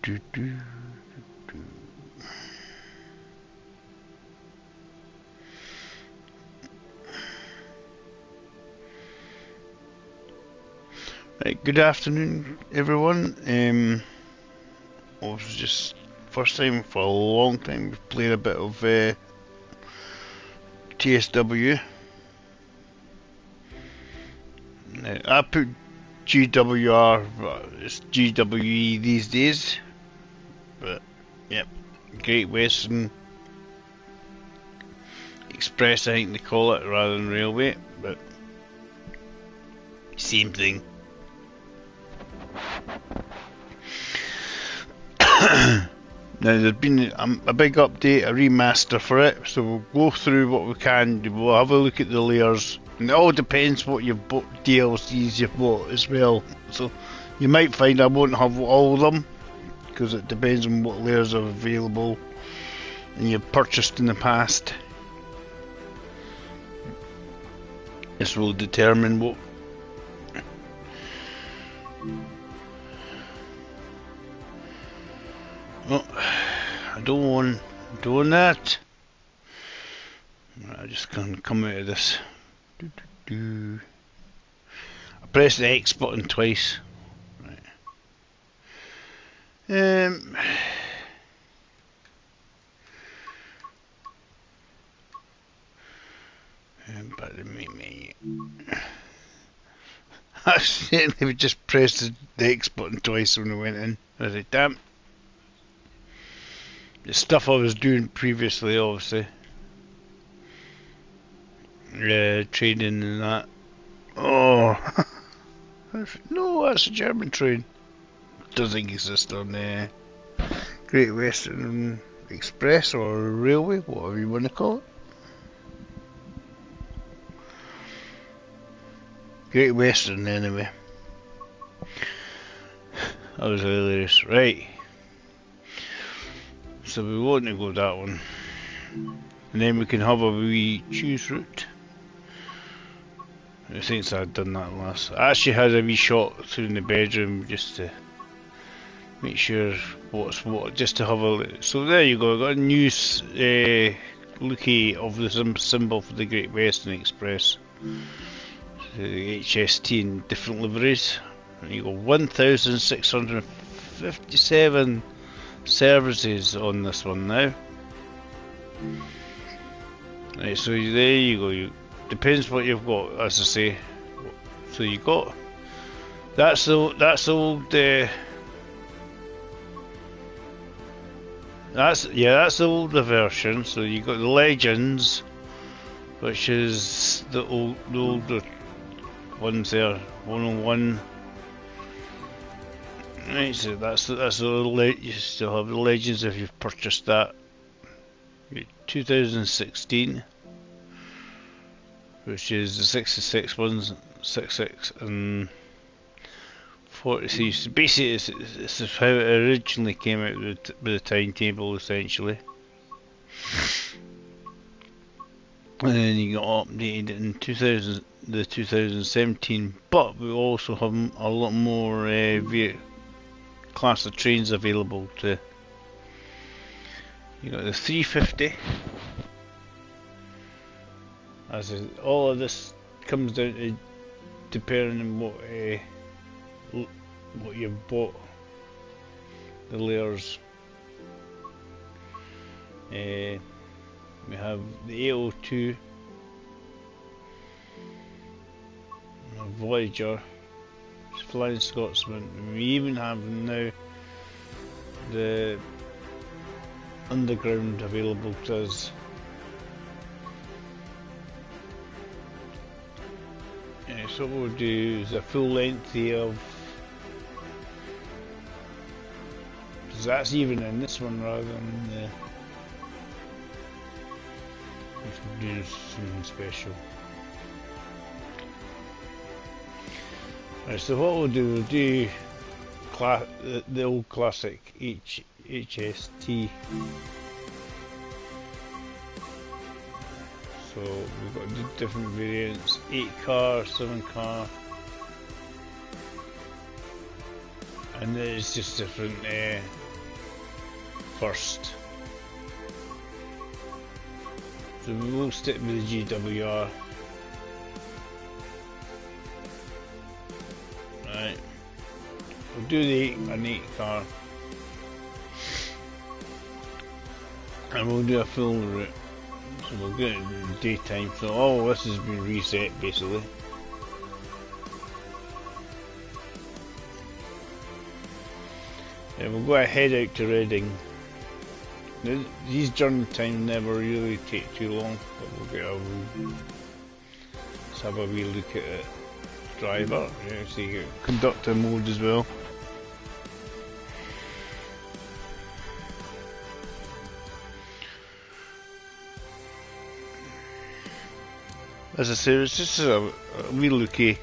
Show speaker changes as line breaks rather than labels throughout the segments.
do, do. Right, good afternoon, everyone. I was just first time for a long time we've played a bit of TSW. Now, I put GWR, but it's GWE these days. But yep, Great Western Express, I think they call it, rather than Railway. But same thing. Now there's been a big update, a remaster for it, so we'll go through what we can do. We'll have a look at the layers, and it all depends what you've bought, DLCs you've bought as well. So you might find I won't have all of them, because it depends on what layers are available and you've purchased in the past. This will determine what. Oh, I don't want doing that. I just can't come out of this. I pressed the X button twice. Right. Back to the main menu. I accidentally just pressed the X button twice when I went in. I was like, damn. The stuff I was doing previously, obviously. Trading and that. Oh. No, that's a German train. Doesn't exist on the Great Western Express or Railway, whatever you want to call it. Great Western, anyway. That was hilarious. Right. So we want to go that one. And then we can have a wee choose route. I think I'd done that last. I actually had a wee shot through in the bedroom just to make sure what's what, just to have a look. So there you go, I got a new looky of the symbol for the Great Western Express. The HST in different liveries. And you got 1,657 services on this one now. Right, so there you go. Depends what you've got, as I say. So you got that's the old that's the older version. So you got the Legends, which is the older ones there, 101. Right, so that's the you still have the Legends if you've purchased that. 2016, which is the 66 ones, 66 and 46. Basically, it's how it originally came out with the timetable, essentially. And then you got updated in 2017, but we also have a lot more class of trains available to. You got the 350. All of this comes down to depending on what you've bought. The layers. We have the 802, Voyager, Flying Scotsman. We even have now the Underground available to us. So what we'll do is a full length here of, because that's even in this one rather than the. We should do something special. Right, so what we'll do the old classic HST. So we've got different variants: 8 car, 7 car, and it's just different first. So we will stick with the GWR. Right. We'll do an 8 car. And we'll do a full route. So we'll get it in daytime. So all this has been reset basically. Yeah, we'll go ahead out to Reading. These journey times never really take too long, but we'll get let's have a wee look at it. Driver, yeah, so you get conductor mode as well. As I say, it's just a wee looky.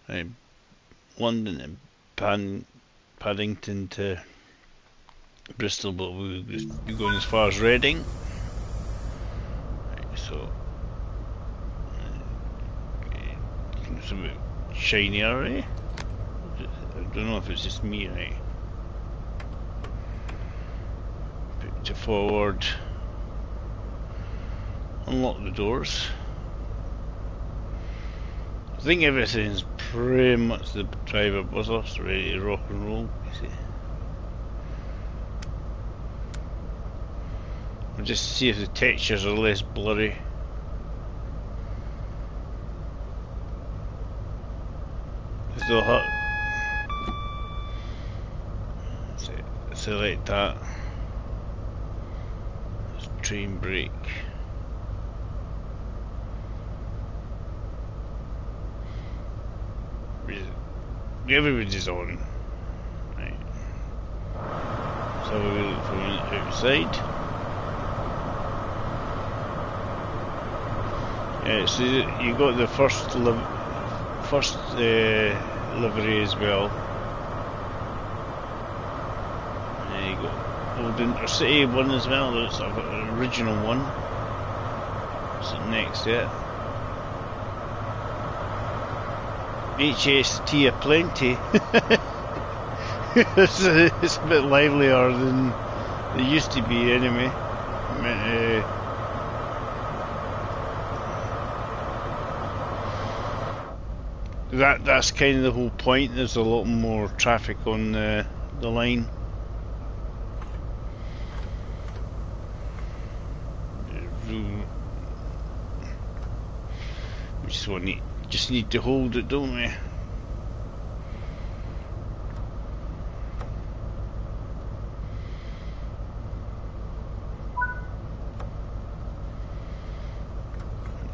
Right, London and Paddington to Bristol, but we'll be going as far as Reading. Right, so it's a bit shiny already. I don't know if it's just me, right? Put it forward. Unlock the doors. I think everything's pretty much the driver was us ready to rock and roll. You see. We'll just see if the textures are less blurry. Still hot. Select that. Train brake. Everybody's on. Right. So we look from outside. Yeah, so you got the first livery as well. And you got Old Intercity one as well. That's an original one. What's it next? Yeah. HST aplenty. It's a bit livelier than it used to be anyway. That's kind of the whole point. There's a lot more traffic on the line. We just need to hold it, don't we?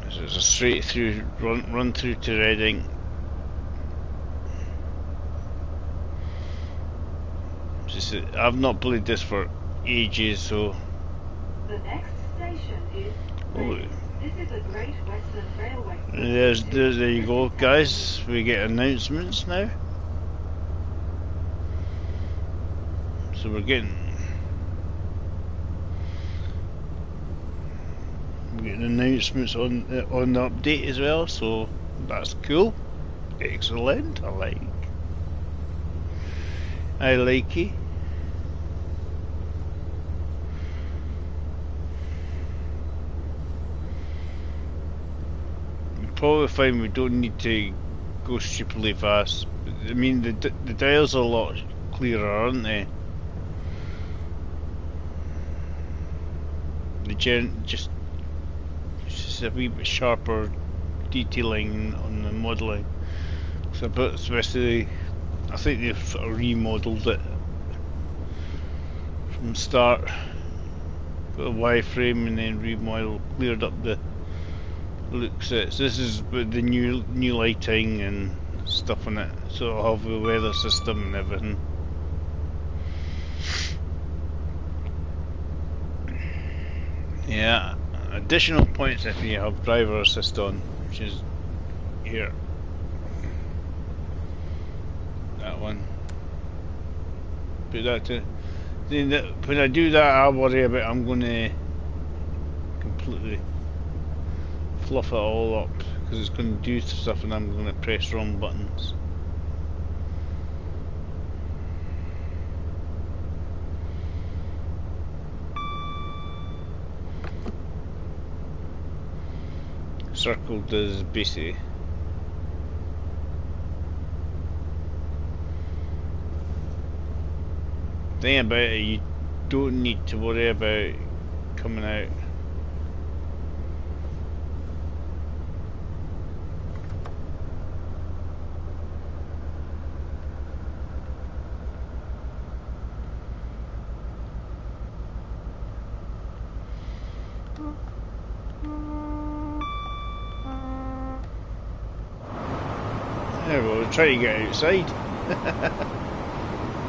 It's a straight through run through to Reading. Just I've not played this for ages, so.
The next station is.
Oh.
This is a Great Western Railway.
There you go, guys. We get announcements now. So we're getting announcements on the update as well. So that's cool. Excellent. I like it. Probably find we don't need to go stupidly fast. I mean, the dials are a lot clearer, aren't they? Just a wee bit sharper detailing on the modelling. So, but especially, I think they've sort of remodelled it from the start. Got a wireframe and then cleared up the looks at. So this is with the new lighting and stuff on it, so it'll have the weather system and everything. Yeah, additional points if you have driver assist on, which is here. That one. Put that to. When I do that, I'll worry about. I'm going to completely fluff it all up because it's going to do stuff and I'm going to press wrong buttons. Circle does basically. Thing about it, you don't need to worry about coming out. There we go, try to get outside.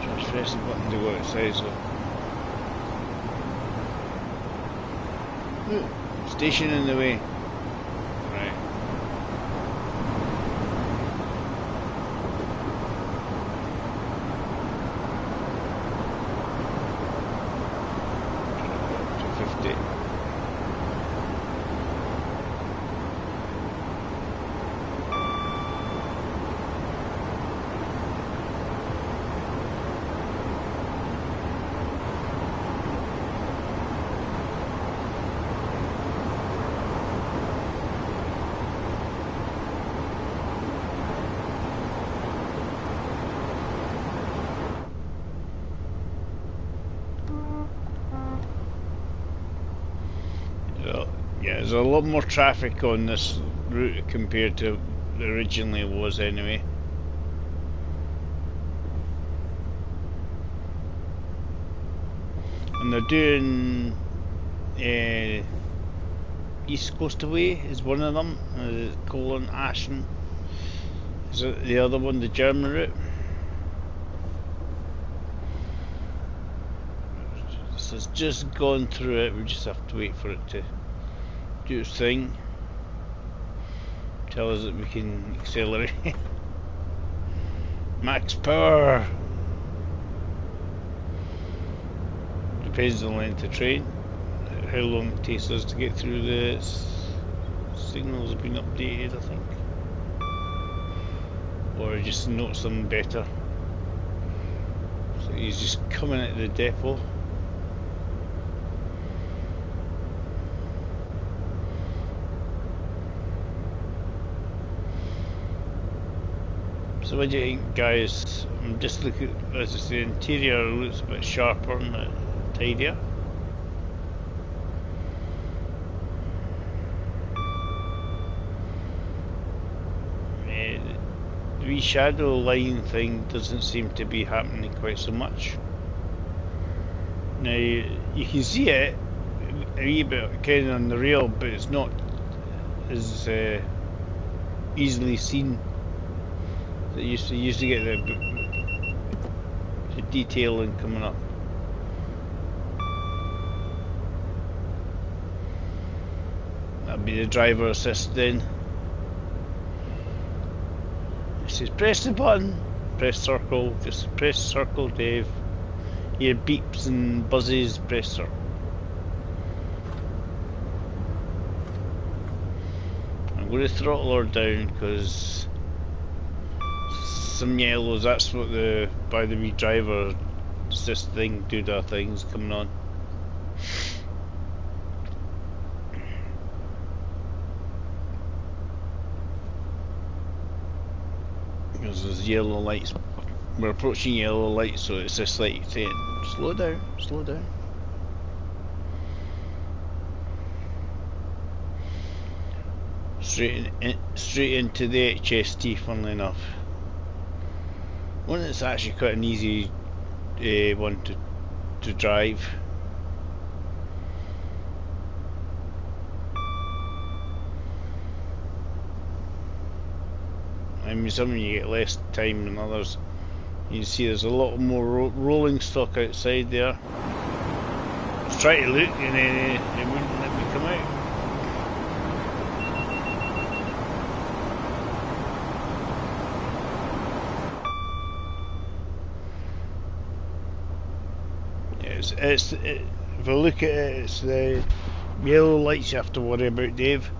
Just press the button to go outside, so. Ooh, station in the way. Right. To 50. Yeah, there's a lot more traffic on this route compared to originally was anyway. And they're doing East Coast Away is one of them, Colon Ashen is the other one, the German route. So it's just gone through it, we just have to wait for it to do its thing, tell us that we can accelerate. Max power. Depends on the length of train, how long it takes us to get through the signals have been updated, I think, or just notes them better. So he's just coming at the depot. So what do you think, guys? I'm just looking, as I say, the interior looks a bit sharper and tidier. The wee shadow line thing doesn't seem to be happening quite so much. Now you can see it a wee bit kind of on the rail, but it's not as easily seen. You used to get the detailing coming up. That'd be the driver assist then. It says press the button, press circle, just press circle, Dave. Hear beeps and buzzes, press circle. I'm going to throttle her down because some yellows, that's what the by the wee driver assist thing do their things coming on. Because there's yellow lights, we're approaching yellow lights, so it's just like saying slow down, slow down. Straight into the HST, funnily enough. One that's actually quite an easy one to drive. I mean, some of you get less time than others. You can see there's a lot more rolling stock outside there. I was trying to look and it wouldn't let me come out. If I look at it, it's the yellow lights you have to worry about, Dave.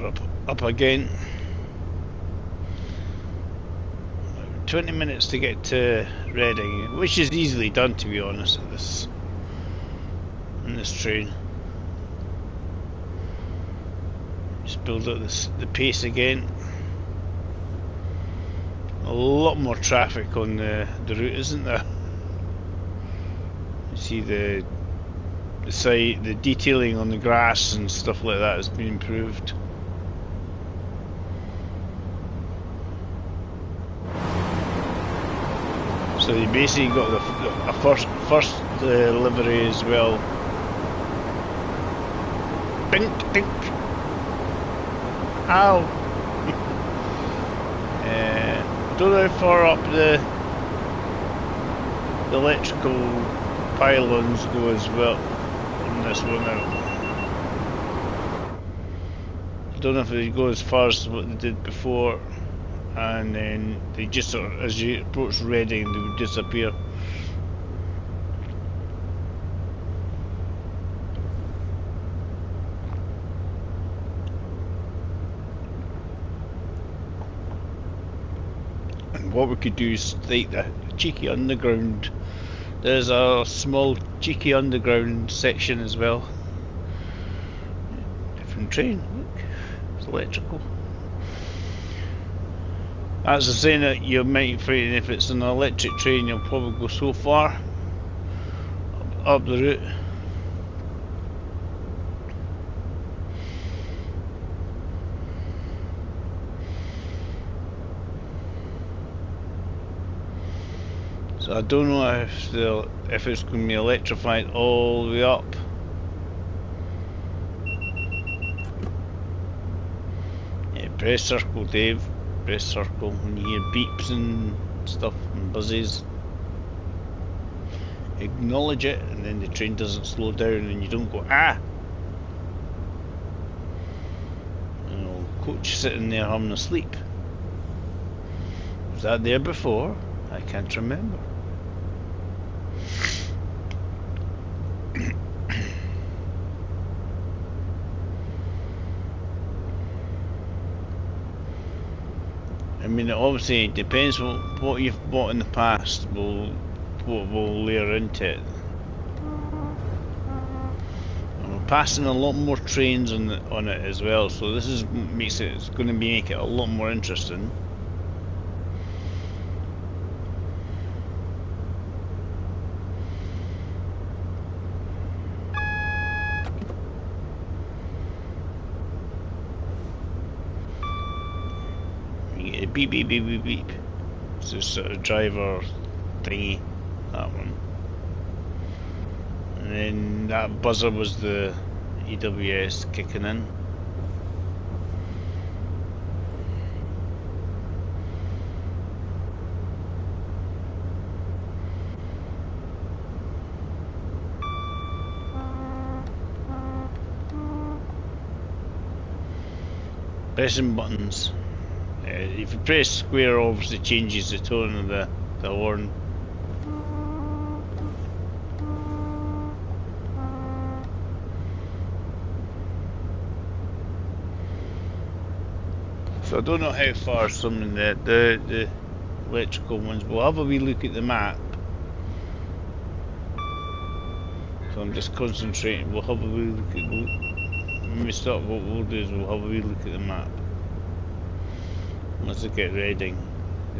We're up again. 20 minutes to get to Reading, which is easily done, to be honest, in this train. Just build up the pace again. A lot more traffic on the route, isn't there? You see the site, the detailing on the grass and stuff like that has been improved. So you basically got a first livery as well. Dink, dink. Ow! Don't know how far up the electrical pylons go as well on this one out. I don't know if they go as far as what they did before, and then they just sort of, as you approach Reading, they would disappear. And what we could do is take the cheeky underground. There's a small cheeky underground section as well. Different train, look, it's electrical. As I saying that you might find if it's an electric train, you'll probably go so far up the route. So I don't know if it's going to be electrified all the way up. Yeah, press circle, Dave. Press circle when you hear beeps and stuff and buzzes. Acknowledge it, and then the train doesn't slow down and you don't go ah. And old coach sitting there having a sleep. Was that there before? I can't remember. I mean, it obviously depends what you've bought in the past what will layer into it. And we're passing a lot more trains on it as well, so this is it's going to make it a lot more interesting. Beep beep beep beep beep. It's this sort of driver thingy, that one. And then that buzzer was the EWS kicking in. Pressing buttons. If you press square, obviously changes the tone of the horn. So I don't know how far some of the electrical ones. We'll have a wee look at the map. So I'm just concentrating. We'll have a wee look at. When we stop, what we'll do is we'll have a wee look at the map. Let's look at Reading.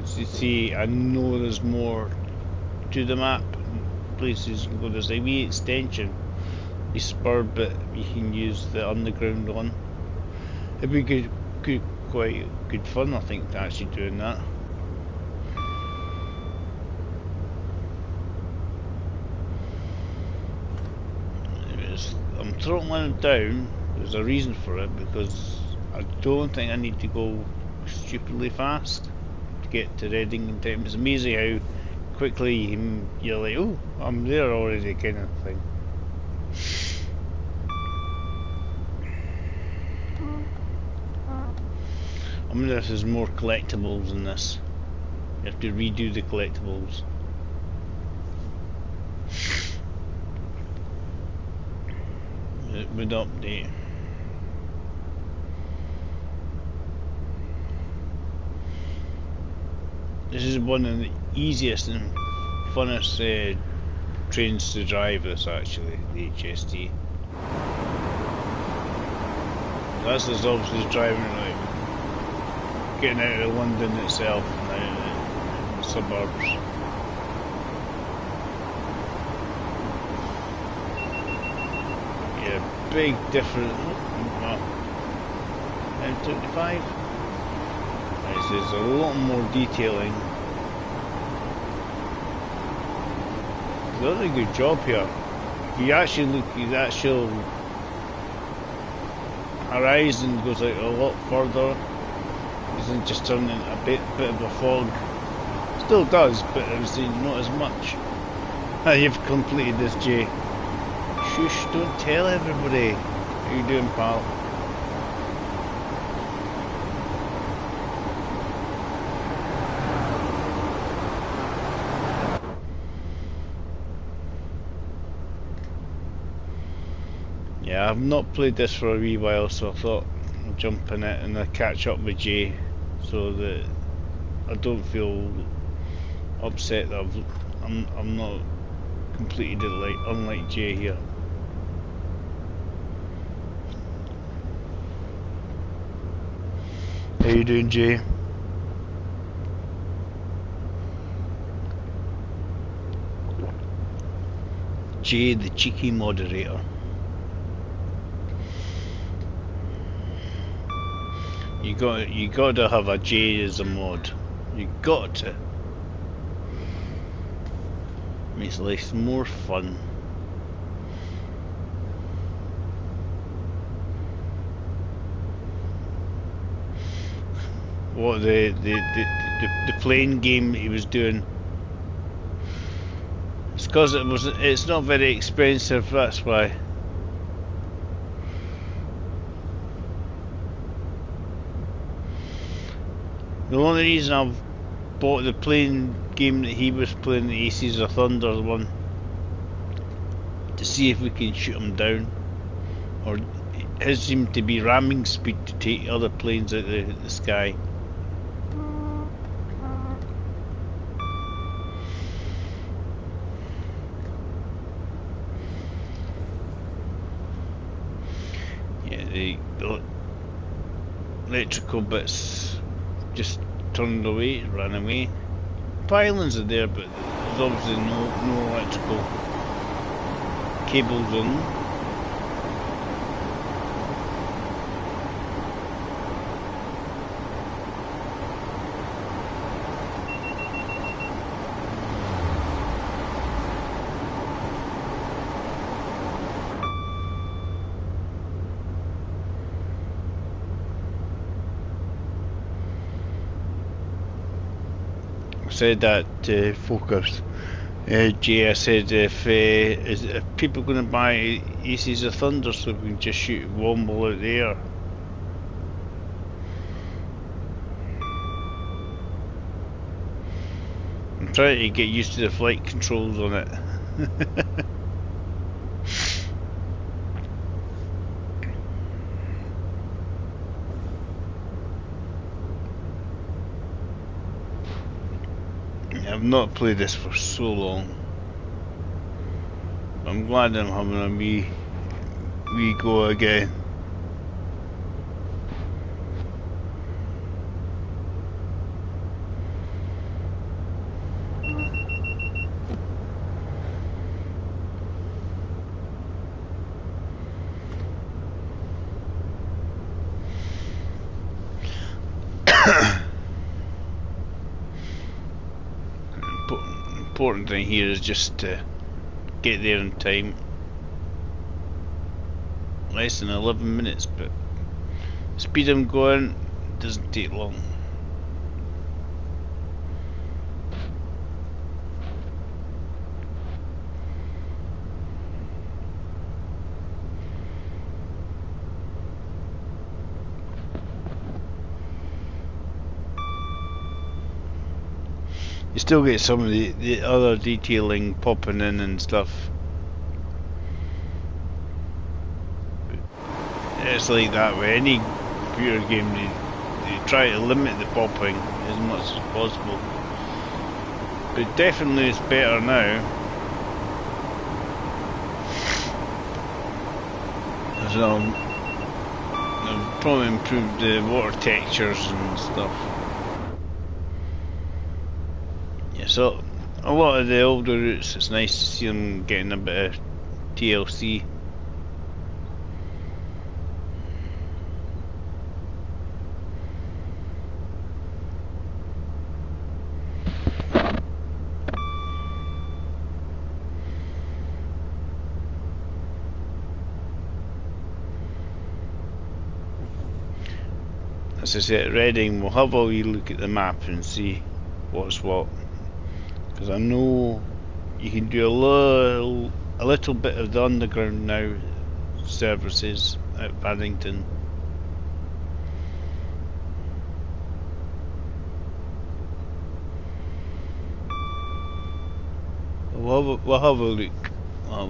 As you see, I know there's more to the map. Places go. There's a wee extension, a spur bit you can use the underground on. It'd be quite good fun, I think, actually doing that. I'm throttling it down. There's a reason for it, because I don't think I need to go stupidly fast to get to Reading in time. It's amazing how quickly you're like, oh, I'm there already, kind of thing. I wonder if there's more collectibles in this. You have to redo the collectibles. It would update. This is one of the easiest and funnest trains to drive. This actually, the HST. That's as obviously as driving like getting out of London itself and out of the suburbs. Yeah, big difference. Well, M25. There's a lot more detailing. They've done a good job here. If you actually look at the actual horizon, goes out a lot further. Isn't just turning a bit of a fog. Still does, but obviously not as much. You've completed this, Jay. Shush! Don't tell everybody. How you doing, pal? Yeah, I've not played this for a wee while, so I thought I'd jump in it and I'd catch up with Jay, so that I don't feel upset that I'm not completed it like unlike Jay here. How you doing, Jay? Jay, the cheeky moderator. You got to have a J as a mod. You got to. Makes life more fun. What the plane game that he was doing? It's because it's not very expensive. That's why. The only reason I've bought the plane game that he was playing, the Aces of Thunder one, to see if we can shoot him down, or his seemed to be ramming speed to take other planes out of the sky. Yeah, the electrical bits just turned away, ran away. Pylons are there, but there's obviously no electrical cables on them. Said that Focus Jay, I said if people going to buy Aces of Thunder so we can just shoot Womble out there. I'm trying to get used to the flight controls on it. I've not played this for so long. I'm glad I'm having a wee go again. Important thing here is just to get there in time. Less than 11 minutes, but speed I'm going doesn't take long. You still get some of the other detailing popping in and stuff. It's like that with any computer game, they try to limit the popping as much as possible. But definitely it's better now. So I've probably improved the water textures and stuff. Yeah, so a lot of the older routes, it's nice to see them getting a bit of TLC. As I say, at Reading, we'll have a wee look at the map and see what's what. Because I know you can do a little bit of the underground now services at Paddington. We'll have a look. We'll have a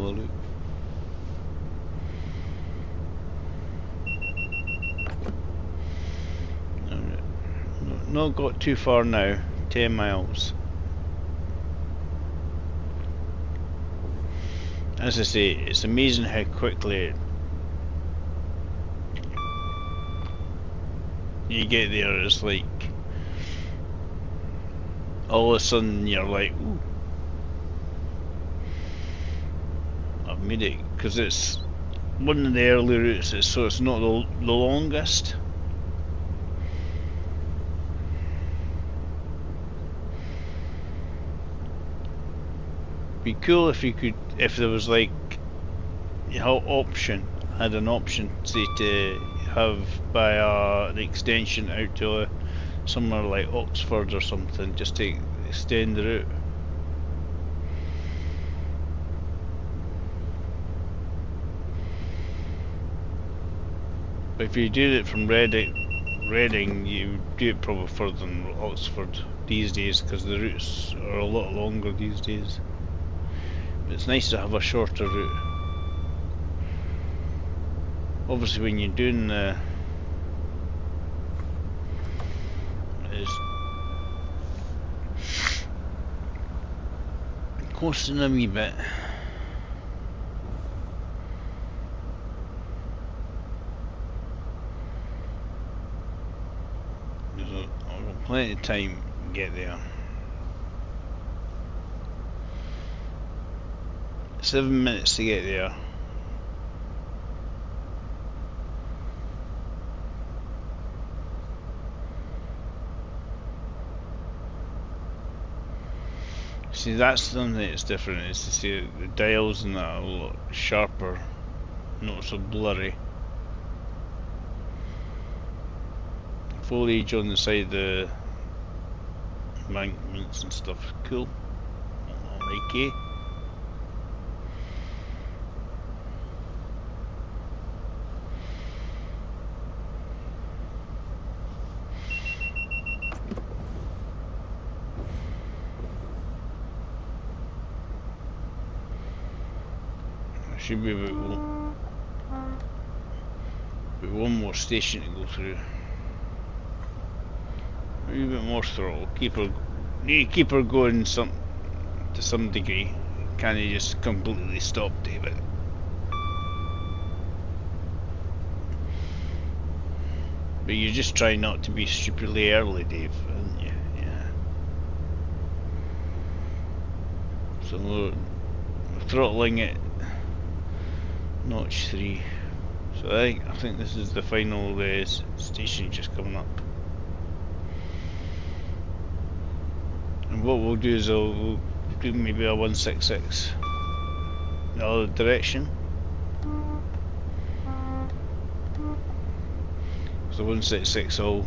look. Not got too far now. 10 miles. As I say, it's amazing how quickly you get there. It's like all of a sudden you're like, ooh, I've made it, because it's one of the early routes, so it's not the longest. Be cool if you could, if there was like had an option, say, to have by the extension out to somewhere like Oxford or something, just to extend the route. But if you do it from Reading, you do it probably further than Oxford these days, because the routes are a lot longer these days. It's nice to have a shorter route. Obviously, when you're doing it's costing a wee bit. I've got plenty of time to get there. 7 minutes to get there. See, that's something that's different, is to see the dials and that are a lot sharper, not so blurry. Foliage on the side of the embankments and stuff, cool. I like it. Should be about one more station to go through. A wee bit more throttle. Need to keep her going to some degree. Can't you just completely stop, David? But you just try not to be stupidly early, Dave, aren't you? Yeah. So we're throttling it. Notch 3. So I think this is the final station just coming up. And what we'll do is we'll do maybe a 166 the other direction. So 166 will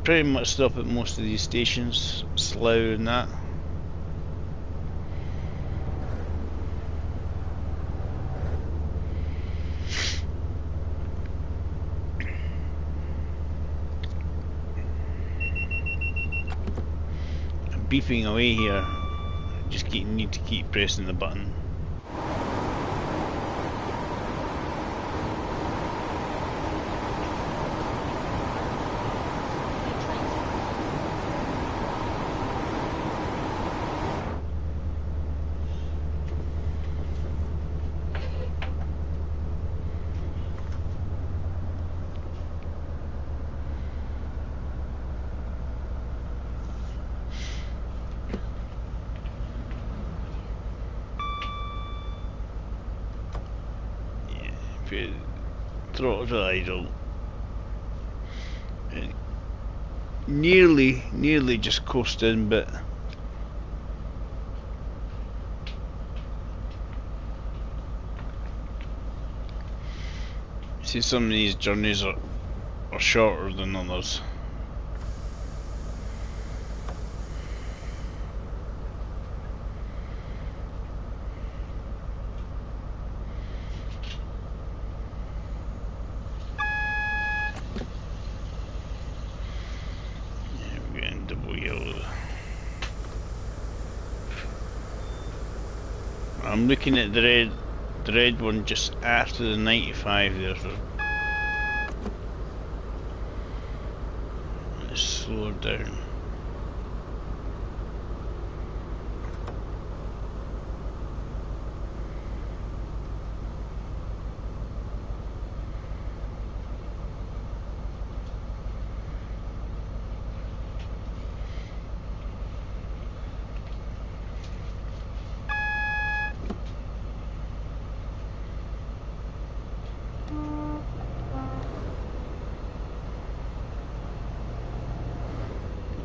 pretty much stop at most of these stations, Slough and that. Beeping away here. Just need to keep pressing the button. with throttle to idle. Nearly just coasting, but see, some of these journeys are shorter than others. I'm looking at the red one just after the 95 there, so let's slow it down.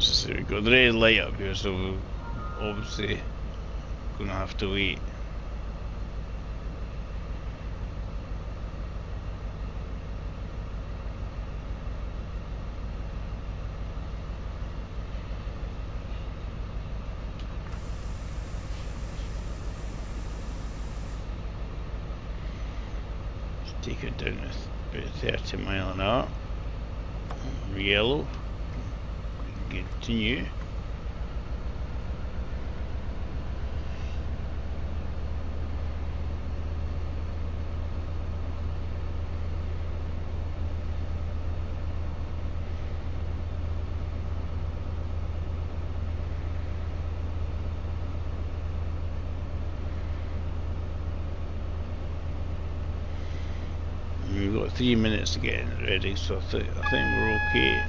So we've got the red light up here, so we're obviously going to have to wait. Let's take it down to about 30 mile an hour. Yellow. Continue. We've got 3 minutes to get it ready, so I think we're okay.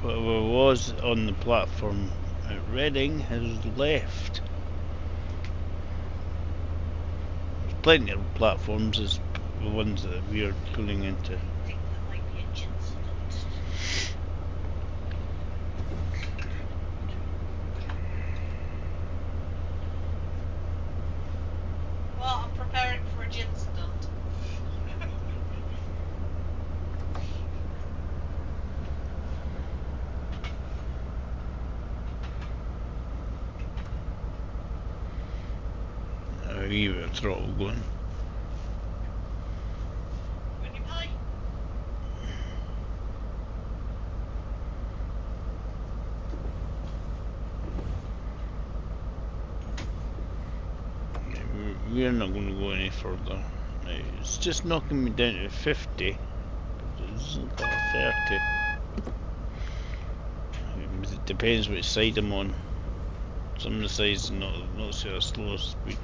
Whoever was on the platform at Reading has left. There's plenty of platforms as the ones that we are pulling into.
I think there might be a incident. Well, I'm preparing for a incident.
A wee bit of throttle going.
When you pay.
We're not going to go any further. It's just knocking me down to 50. It isn't got 30. It depends which side I'm on. Some of the sides are not so slow speed.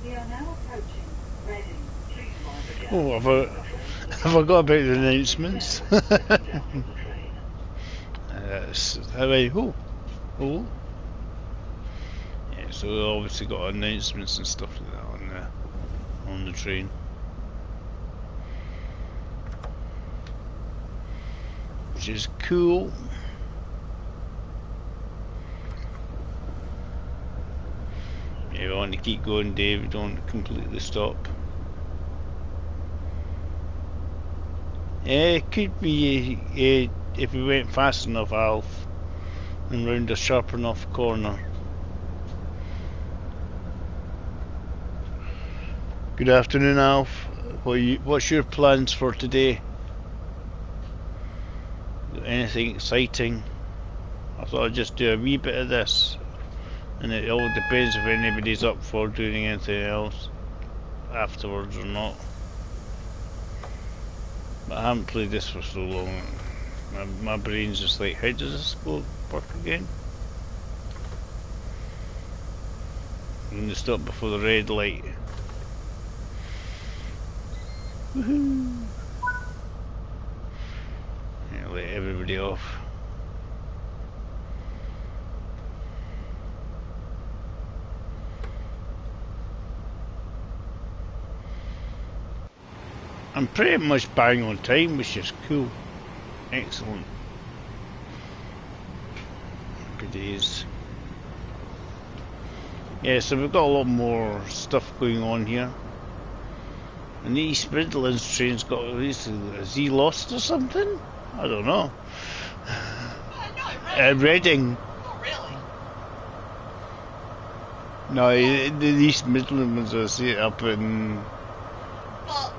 We are now approaching Reading. Please mind the
Oh, have I got about the announcements? How oh. Yeah, so we obviously got announcements and stuff like that on the train. Which is cool. Yeah, we want to keep going, Dave. We don't want to completely stop. It could be if we went fast enough, Alf, and round a sharp enough corner. Good afternoon, Alf. What's your plans for today? Anything exciting? I thought I'd just do a wee bit of this, and it all depends if anybody's up for doing anything else afterwards or not. But I haven't played this for so long. My brain's just like, how does this work again? I'm going to stop before the red light. Woohoo! Yeah, let everybody off. I'm pretty much bang on time, which is cool. Excellent. Good days. Yeah, so we've got a lot more stuff going on here. And the East Midlands train's got, is he lost or something? I don't know.
No,
Reading.
not really.
No, the East Midlands are set up in.
But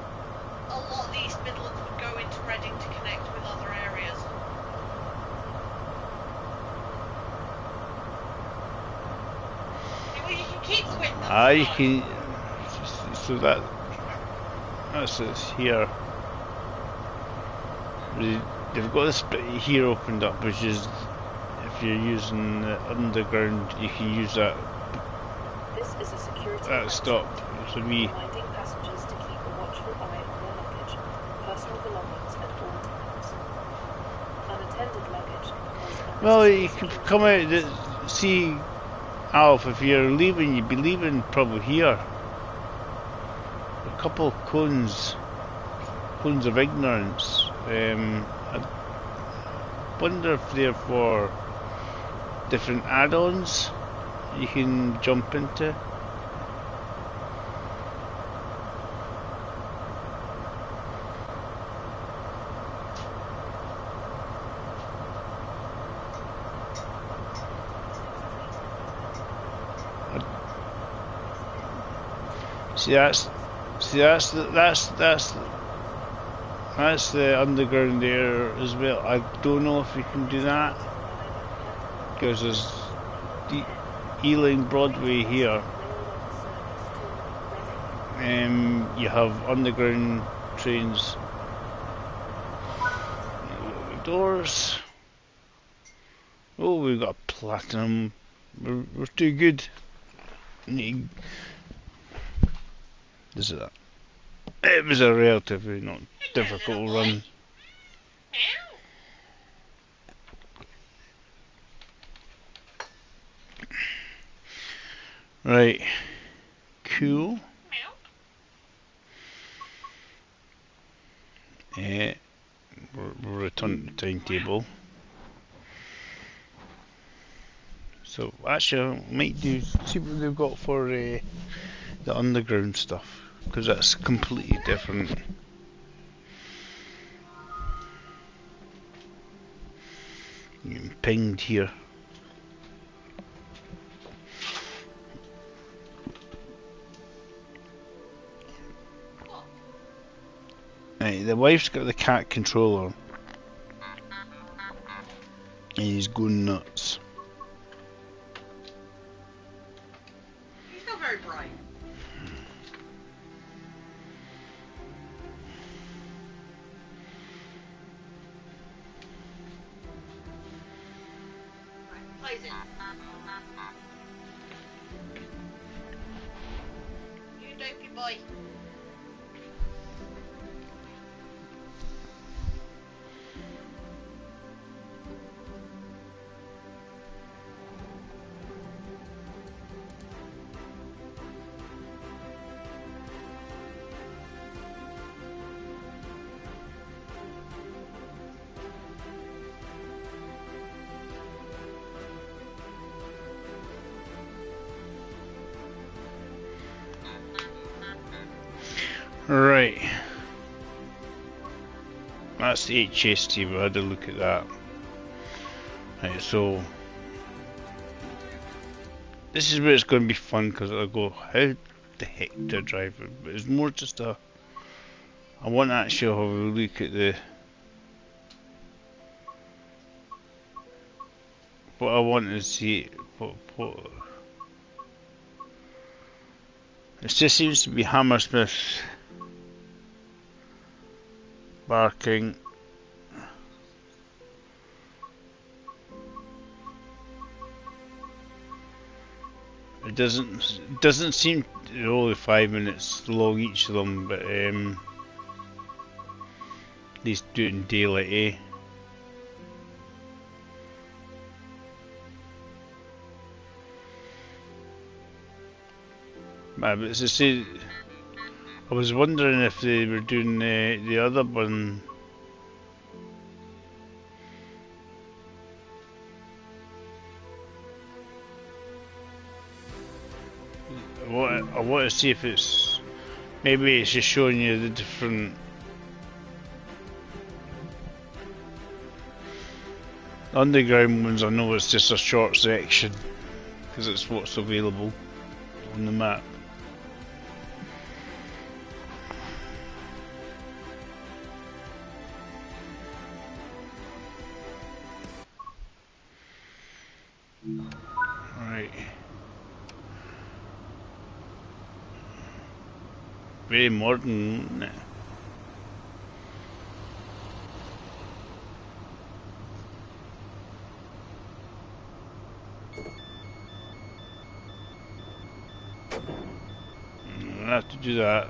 a lot of the East Midlands would go into Reading to connect with other areas. Well, you can keep the wind.
You can. So that's it here. They've got this bit here opened up, which is if you're using the underground, you can use that.
This is a security
That stop. So we.
reminding passengers to keep a watchful eye on their luggage, personal belongings at all times. Unattended luggage was
Well, you can come out. See, Alf, if you're leaving, you'd be leaving probably here. A couple of cones of ignorance. I wonder if they're for different add-ons you can jump into. That's the underground there as well. I don't know if you can do that because there's Ealing Broadway here. You have underground trains. Doors. Oh, we've got platinum. We're too good. This is that. It was a relatively not difficult run. Right. Cool. Yeah. We're returning to the timetable. So actually, I might see what they've got for the underground stuff, because that's completely different. Getting pinged here. Right, the wife's got the cat controller and he's going nuts.
He's not very bright. Right, plays it. You dopey boy.
Right. That's the HST, we had a look at that. Right, so this is where it's going to be fun, because I'll go, how the heck do I drive it? But it's more just I want to actually have a look at what I want to see. What it just seems to be Hammersmith barking. It doesn't seem only 5 minutes long each of them, but at least do it in daylight, eh? But as I say, I was wondering if they were doing the other one. I want to see if it's, maybe it's just showing you the different underground ones. I know it's just a short section because it's what's available on the map. Right. Very modern, isn't it? I have to do that.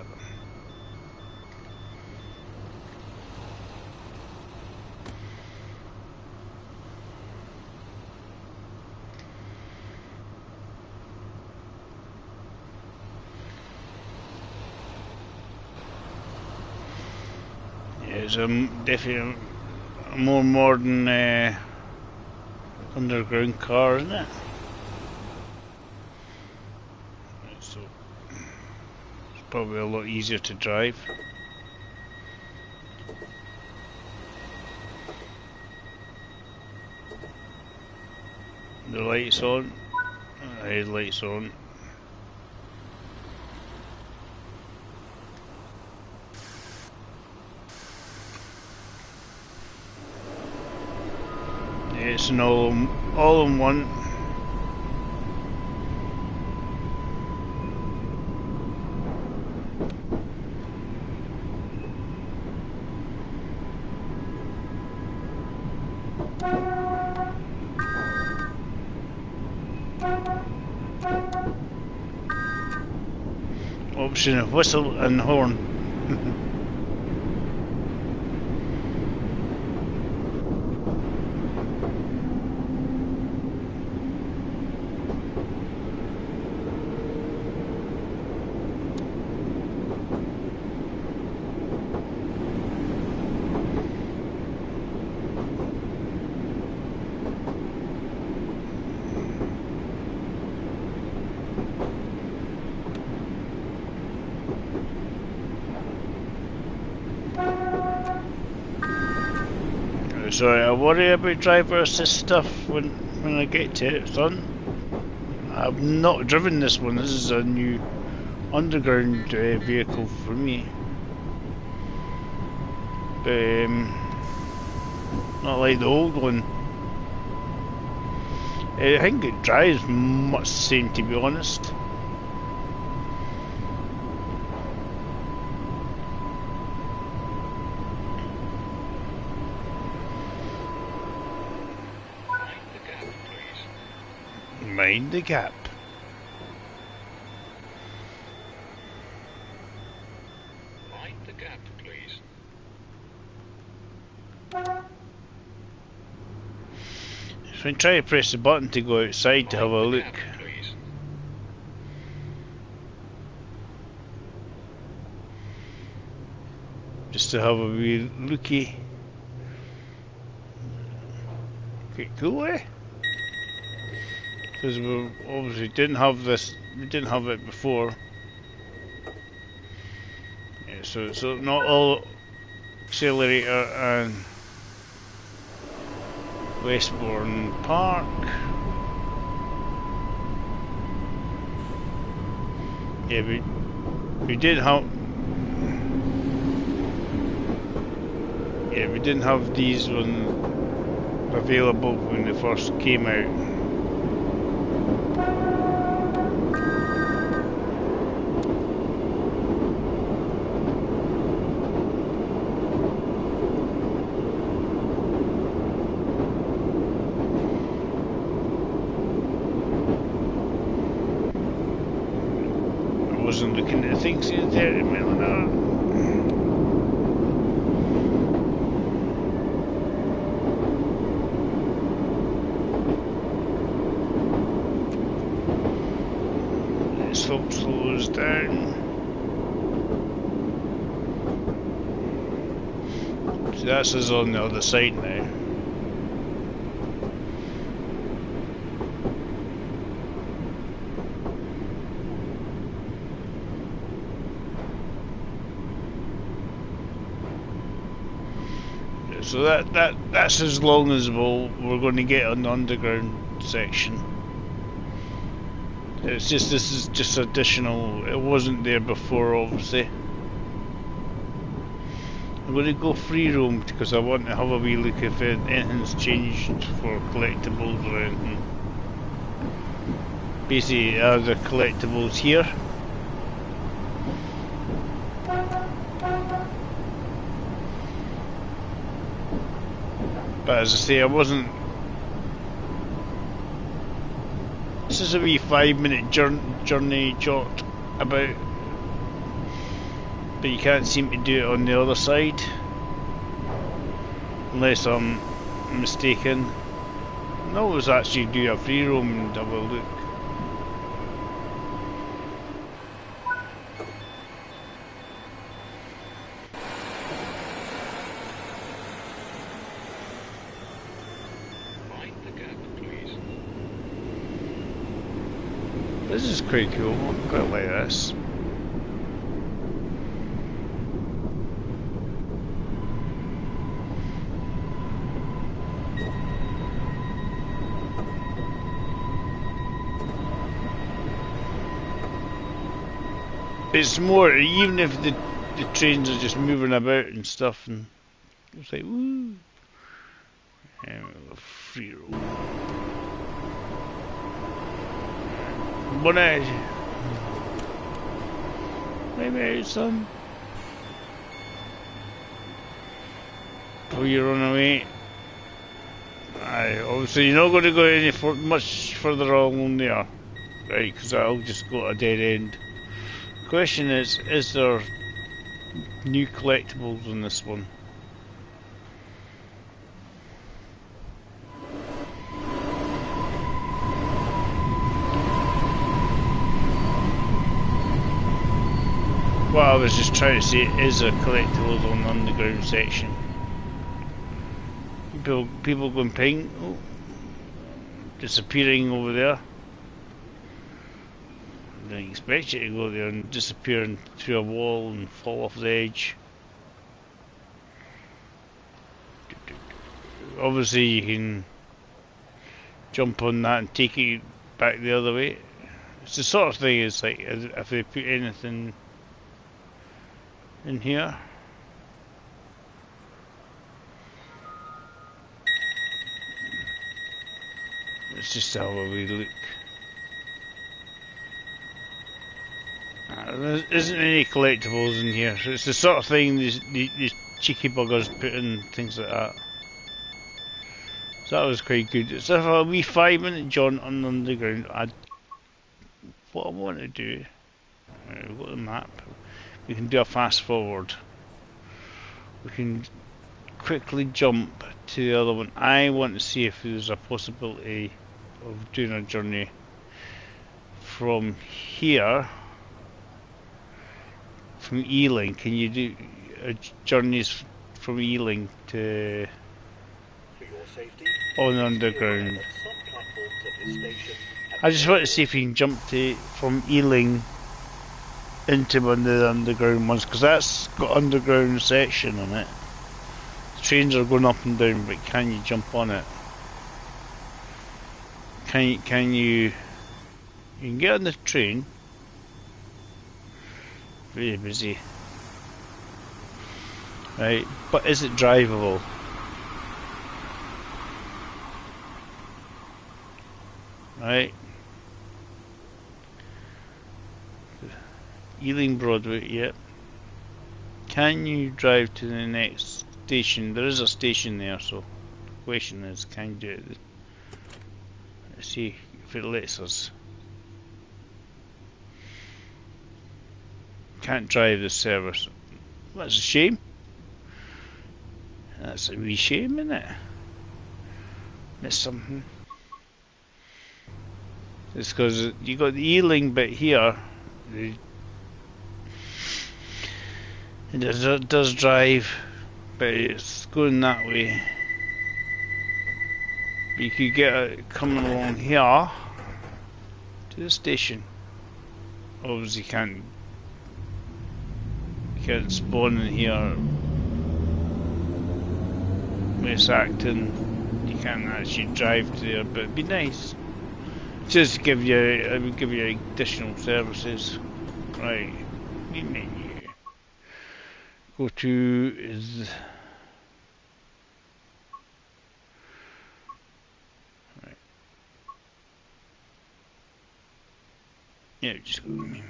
Yeah, it's definitely a more modern underground car, isn't it? So it's probably a lot easier to drive. The lights on, the headlights on. Yeah, it's an all in one. Option of whistle and horn. Sorry, I worry about driver assist stuff when I get to it, son. I've not driven this one. This is a new underground vehicle for me. Not like the old one. I think it drives much the same, to be honest. Mind the gap.
Mind the gap, please.
So I'm trying to press the button to go outside to have a look.
Gap, please.
Just to have a wee looky. Okay, cool, eh? Because we obviously didn't have this, we didn't have it before. Yeah, so not all accelerator and Westbourne Park. Yeah, we did have. Yeah, we didn't have these ones available when they first came out. I wasn't looking at things in there a minute now. Let's hope slows down. See, that's us on the other side now. So that's as long as we're going to get on the underground section. It's just, this is just additional. It wasn't there before, obviously. I'm going to go free roam because I want to have a wee look if anything's changed for collectibles or anything. Basically, are there collectibles here? But as I say, I wasn't. This is a wee 5-minute journey jot about, but you can't seem to do it on the other side, unless I'm mistaken. No, it was actually do a free roam and have a look. This is quite cool, I quite like this. It's more, even if the trains are just moving about and stuff, and it's like, woo! Free roam. One edge. Maybe some. Before you run away. Aye, obviously you're not going to go any much further along there, right? Because that'll just go to a dead end. Question is there new collectibles on this one? What I was just trying to say is there collectibles on the underground section. People going ping, oh, disappearing over there. I didn't expect you to go there and disappear through a wall and fall off the edge. Obviously you can jump on that and take it back the other way. It's the sort of thing, it's like if they put anything in here. Let's just have a wee look. There isn't any collectibles in here, so it's the sort of thing these cheeky buggers put in things like that. So that was quite good. It's a wee 5-minute jaunt on the underground. What I want to do, we've got the map. We can do a fast forward. We can quickly jump to the other one. I want to see if there's a possibility of doing a journey from here, from Ealing. Can you do journeys from Ealing to on the underground? I just want to see if you can jump from Ealing into one of the underground ones, because that's got underground section on it. The trains are going up and down, but can you jump on it? Can you can get on the train. Very busy. Right, but is it drivable? Right. Ealing Broadway, yep. Can you drive to the next station? There is a station there, so the question is, can you do it? Let's see if it lets us. Can't drive the service. That's a shame. That's a wee shame, isn't it? Missed something. It's because you got the Ealing bit here. It does drive but it's going that way. But you could get it coming along here to the station. Obviously you can't spawn in here. Miss Acton, you can't actually drive to there, but it'd be nice. Just give you, it would give you additional services. Right, main menu. Go to is. Right. Yeah, just go to main menu.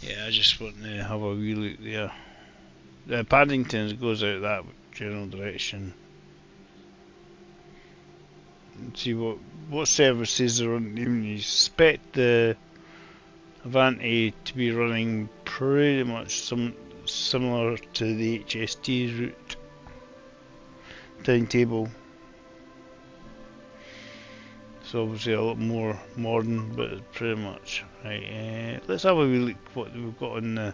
Yeah, I just want to have a wee look there. Paddington goes out that general direction. And see what services are on. You expect the Avanti to be running pretty much similar to the HST route timetable. So obviously a lot more modern, but pretty much. Right, let's have a wee look what we've got on the.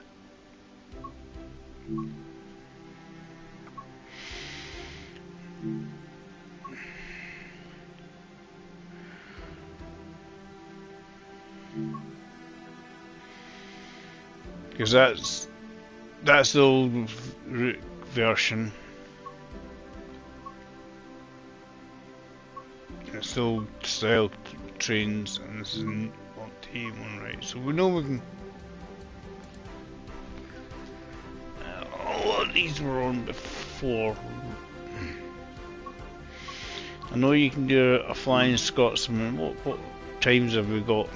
Because that's the old route version. It's still style trains, and this is not T1, right? So we know we can. A lot of these were on before. I know you can do a Flying Scotsman. What times have we got?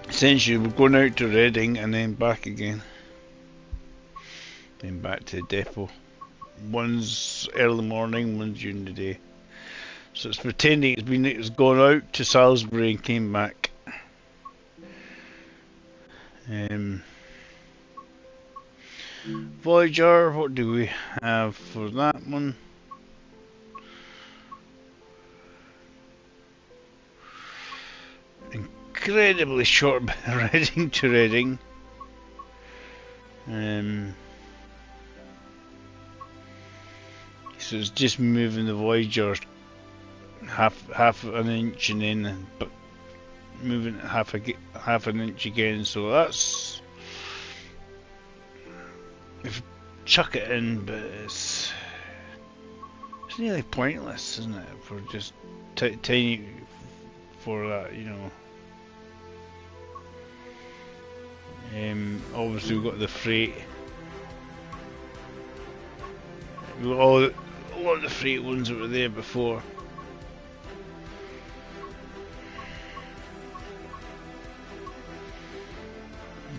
Essentially, we're going out to Reading and then back again. Then back to the depot. One's early morning, one's during the day. So it's pretending it's gone out to Salisbury and came back. Voyager, what do we have for that one? Incredibly short Reading to Reading. So it's just moving the Voyager half an inch and then but moving it half an inch again. So that's if you chuck it in, but it's nearly pointless, isn't it? For just tiny for that, you know. Obviously we've got the freight. We've got a lot of the freight ones that were there before.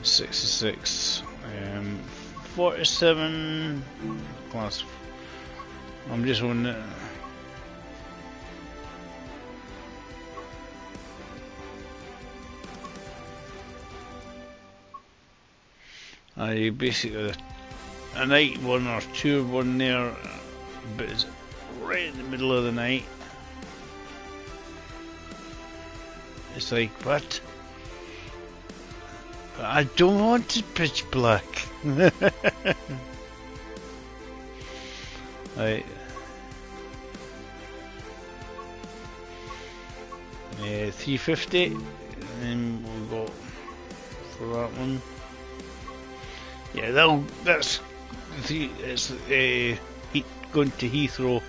'66, 47 class. I'm just wondering. I basically a night one or two one there, but it's right in the middle of the night. It's like, what? But I don't want it pitch black. Right. 350, and then we'll go for that one. Yeah, that's it's going to Heathrow.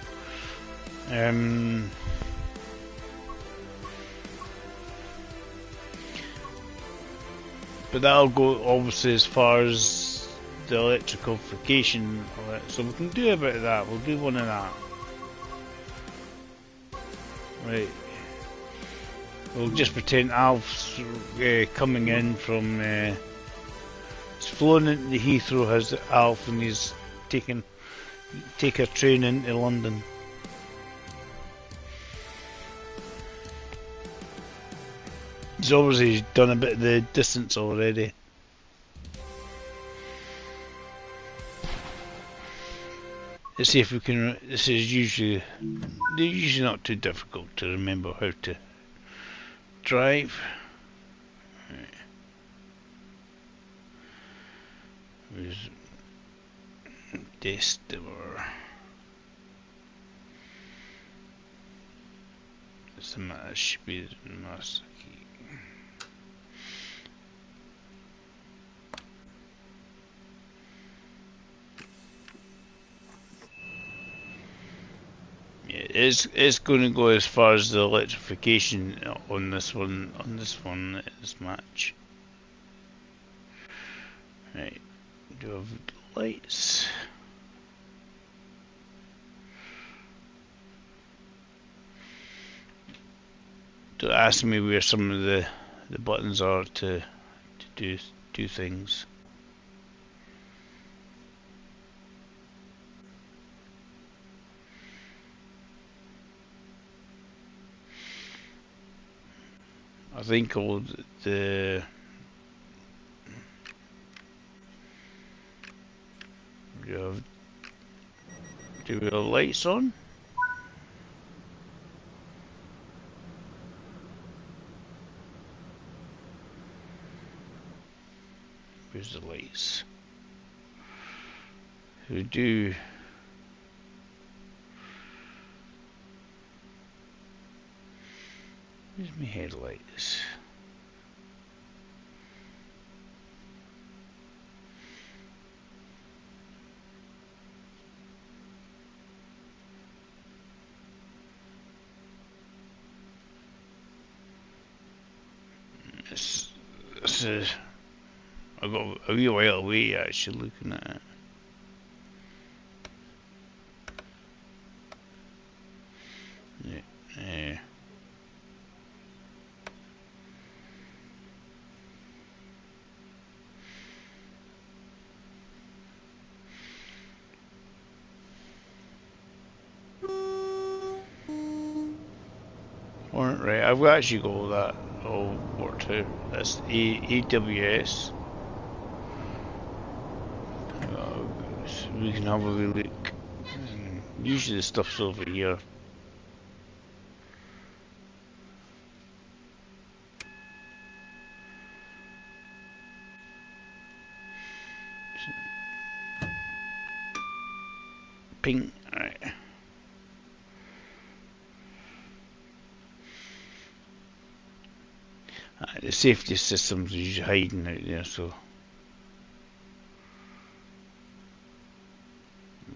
But that'll go obviously as far as the electrification of it. So we can do a bit of that. We'll do one of that. Right. We'll just pretend Alf's coming in from. He's flown into the Heathrow as Alf, and he's take a train into London. He's obviously done a bit of the distance already. Let's see if we can. This is usually, they're usually not too difficult to remember how to drive. Where's Destiller? This should be the master key. Yeah, it's going to go as far as the electrification on this one. On this match. Right. Do I have lights? Don't ask me where some of the buttons are to do things. I think all the do we have lights on? Where's the lights? We do. Where's my headlights? This is. I got a wee while away actually looking at it. Yeah. Right, I've actually got that all worked out. That's AWS. So we can have a wee look. Usually the stuff's over here. Ping. Alright. The safety systems are usually hiding out there, so.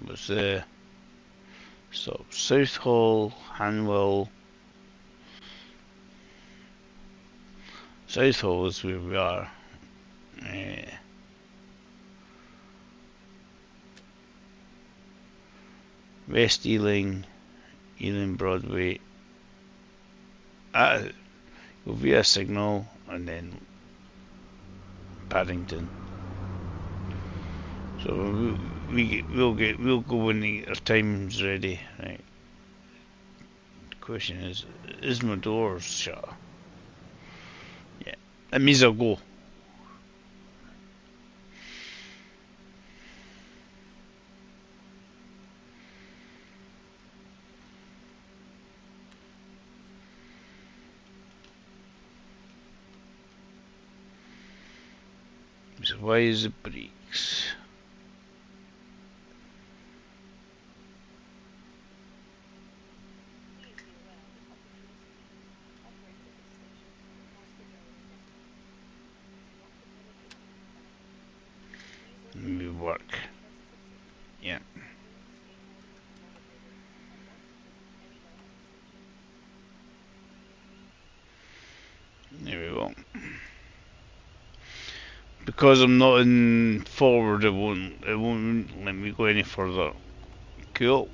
What's the South Hall, Hanwell. South Hall is where we are. West Ealing, Ealing Broadway. Go via Signal and then Paddington. So we'll go when our time's ready. Right. The question is my doors shut? Yeah, that means I'll go. So why is the brakes? Maybe work. Yeah. There we go. Because I'm not in forward, it won't let me go any further. Cool.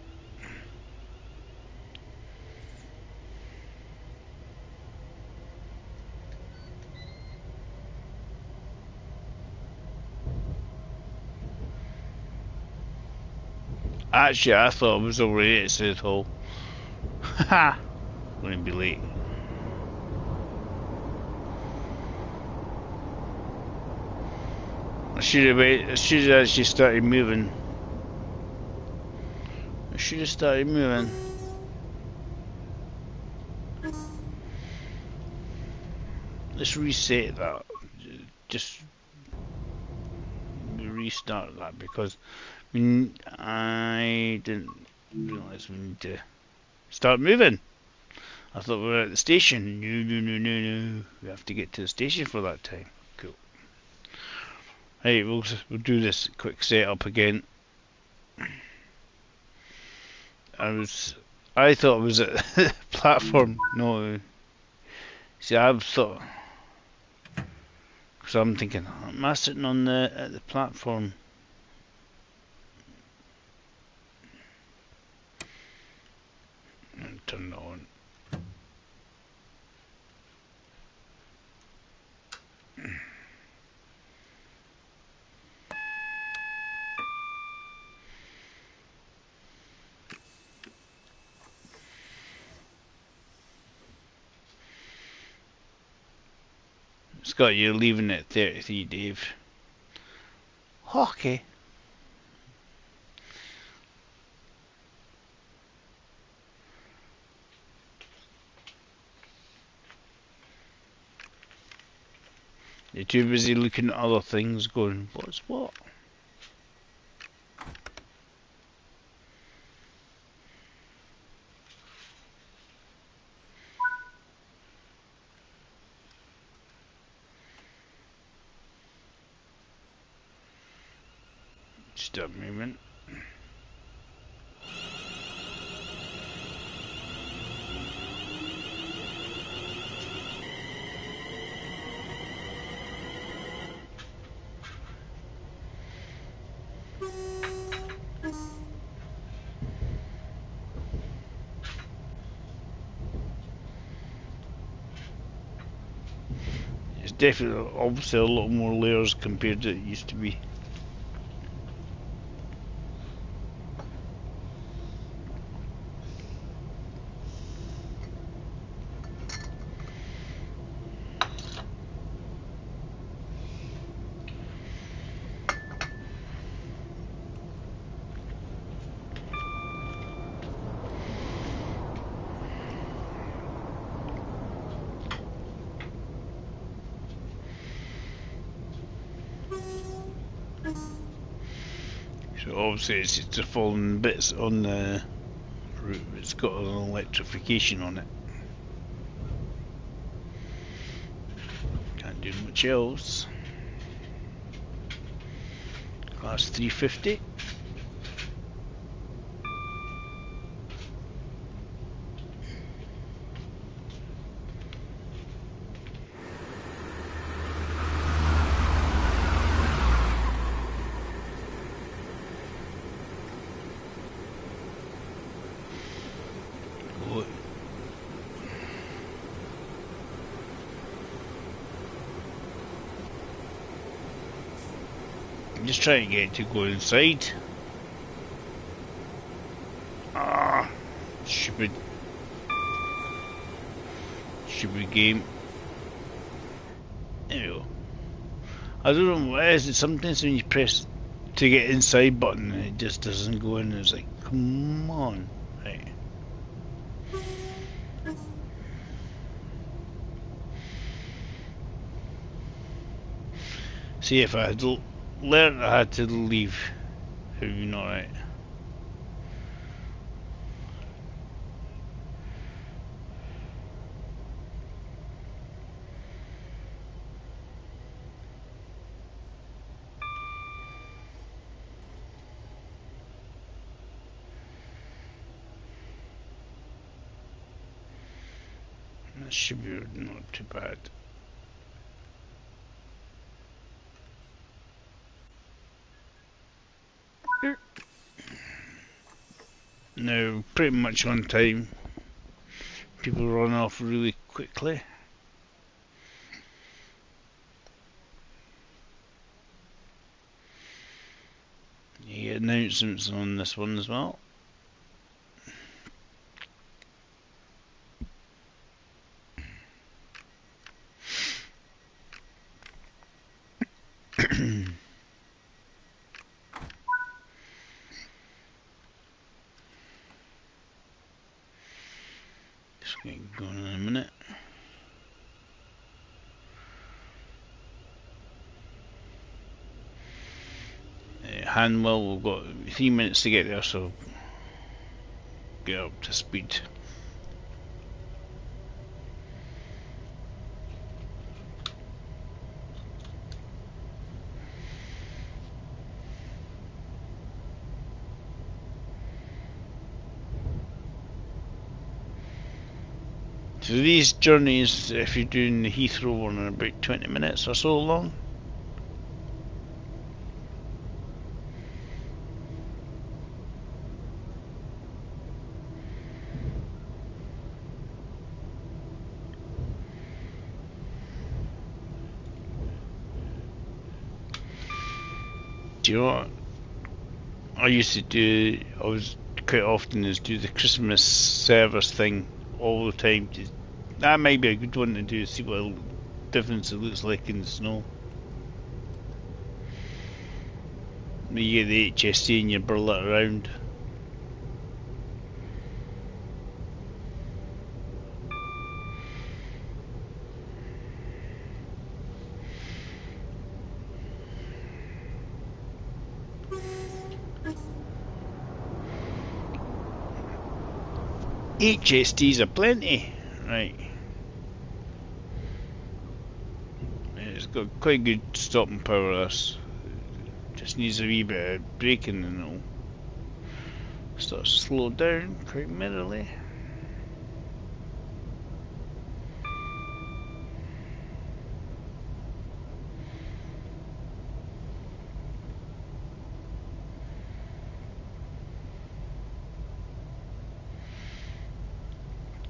Actually, I thought I was already at South Hall. Haha! Going to be late. should have wait. I should have actually started moving. I should have started moving. Let's reset that. Just restart that because I didn't realise we need to start moving. I thought we were at the station. No. We have to get to the station for that time. Cool. Hey, we'll do this quick setup again. I thought it was at the platform. No. See, I've thought. So I'm thinking, am I sitting on at the platform? And turn it on. Scott, you're leaving at 33, Dave. Okay. You're too busy looking at other things going, what's what? Stop movement. It's definitely, obviously, a lot more layers compared to it used to be. So obviously it's just falling bits on the route. It's got an electrification on it. Can't do much else. Class 350. I'm just trying to get it to go inside. Ah, stupid game. There you go. I don't know what it is. Sometimes when you press to get inside button, it just doesn't go in. It's like, come on, right? See, if I had learned I had to leave, it would be not right. That should be not too bad. Now, pretty much on time. People run off really quickly. You get announcements on this one as well. Going in a minute. Hanwell, we've got 3 minutes to get there, so get up to speed. So these journeys, if you're doing the Heathrow one, are about 20 minutes or so long. Do you know what I used to do? I was quite often is do the Christmas service thing all the time. That might be a good one to do. See what difference it looks like in the snow. You get the HSC and you burl it around. HSTs are plenty, right? It's got quite good stopping power. This just needs a wee bit of braking and it'll start to slow down quite merrily.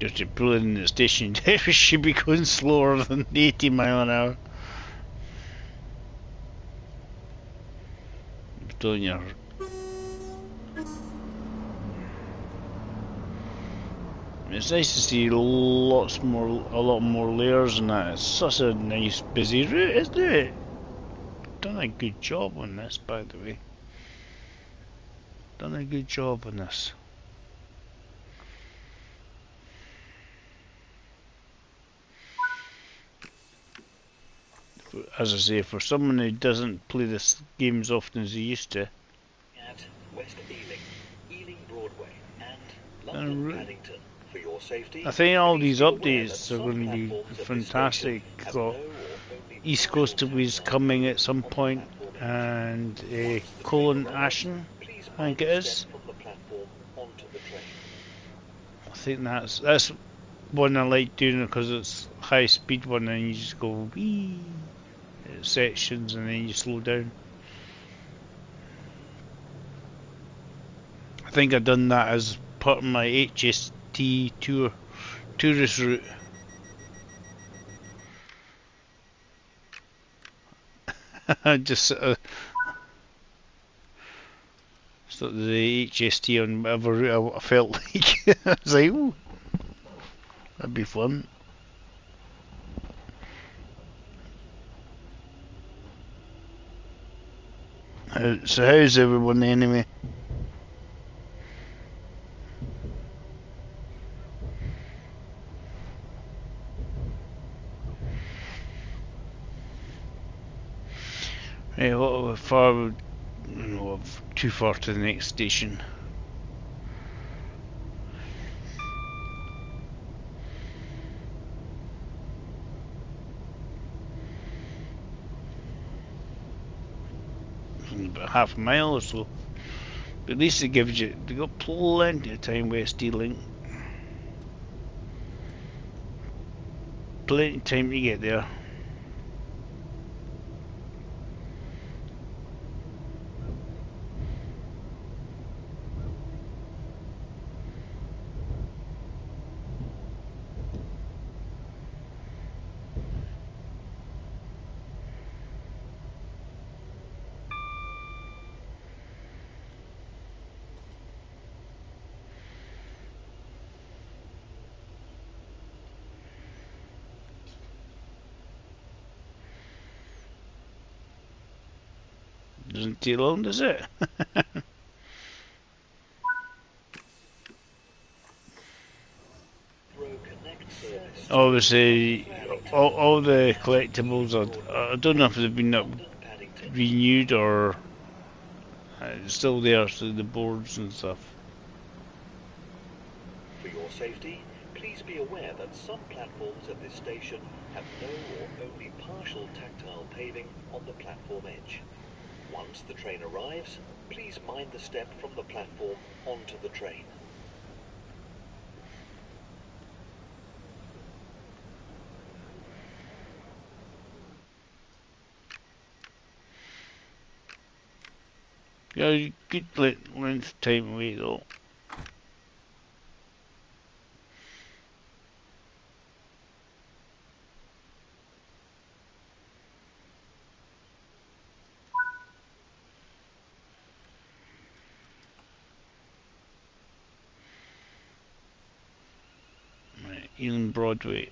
Just to pull in the station, it should be going slower than 80 mile an hour. I'm telling you. It's nice to see a lot more layers and that. It's such a nice busy route, isn't it? Done a good job on this, by the way. Done a good job on this. As I say, for someone who doesn't play this game as often as he used to.
At West Ealing, Ealing Broadway, and London Paddington. For your safety,
I think all these updates are going to be fantastic. Got East Coast Ways coming at some point, and Colin Ashen, I think it is. I think that's one I like doing because it's high speed one, and you just go wee sections and then you slow down. I think I've done that as part of my HST tourist route. I just sort of the HST on whatever route I felt like. I was like, ooh, that'd be fun. So how's everyone anyway? Right, what far? No, too far to the next station. About half a mile or so. But at least it gives you. They got plenty of time West Ealing. Plenty of time to get there. Doesn't take long, does it? Obviously, all the collectibles I don't know if they've been
London Paddington.
renewed or it's still there, so the boards and stuff.
For your safety, please be aware that some platforms at this station have no or only partial tactile paving on the platform edge. Once the train arrives, please mind the step from the platform onto the train.
Yeah, good length of time away though. Right, Ealing Broadway.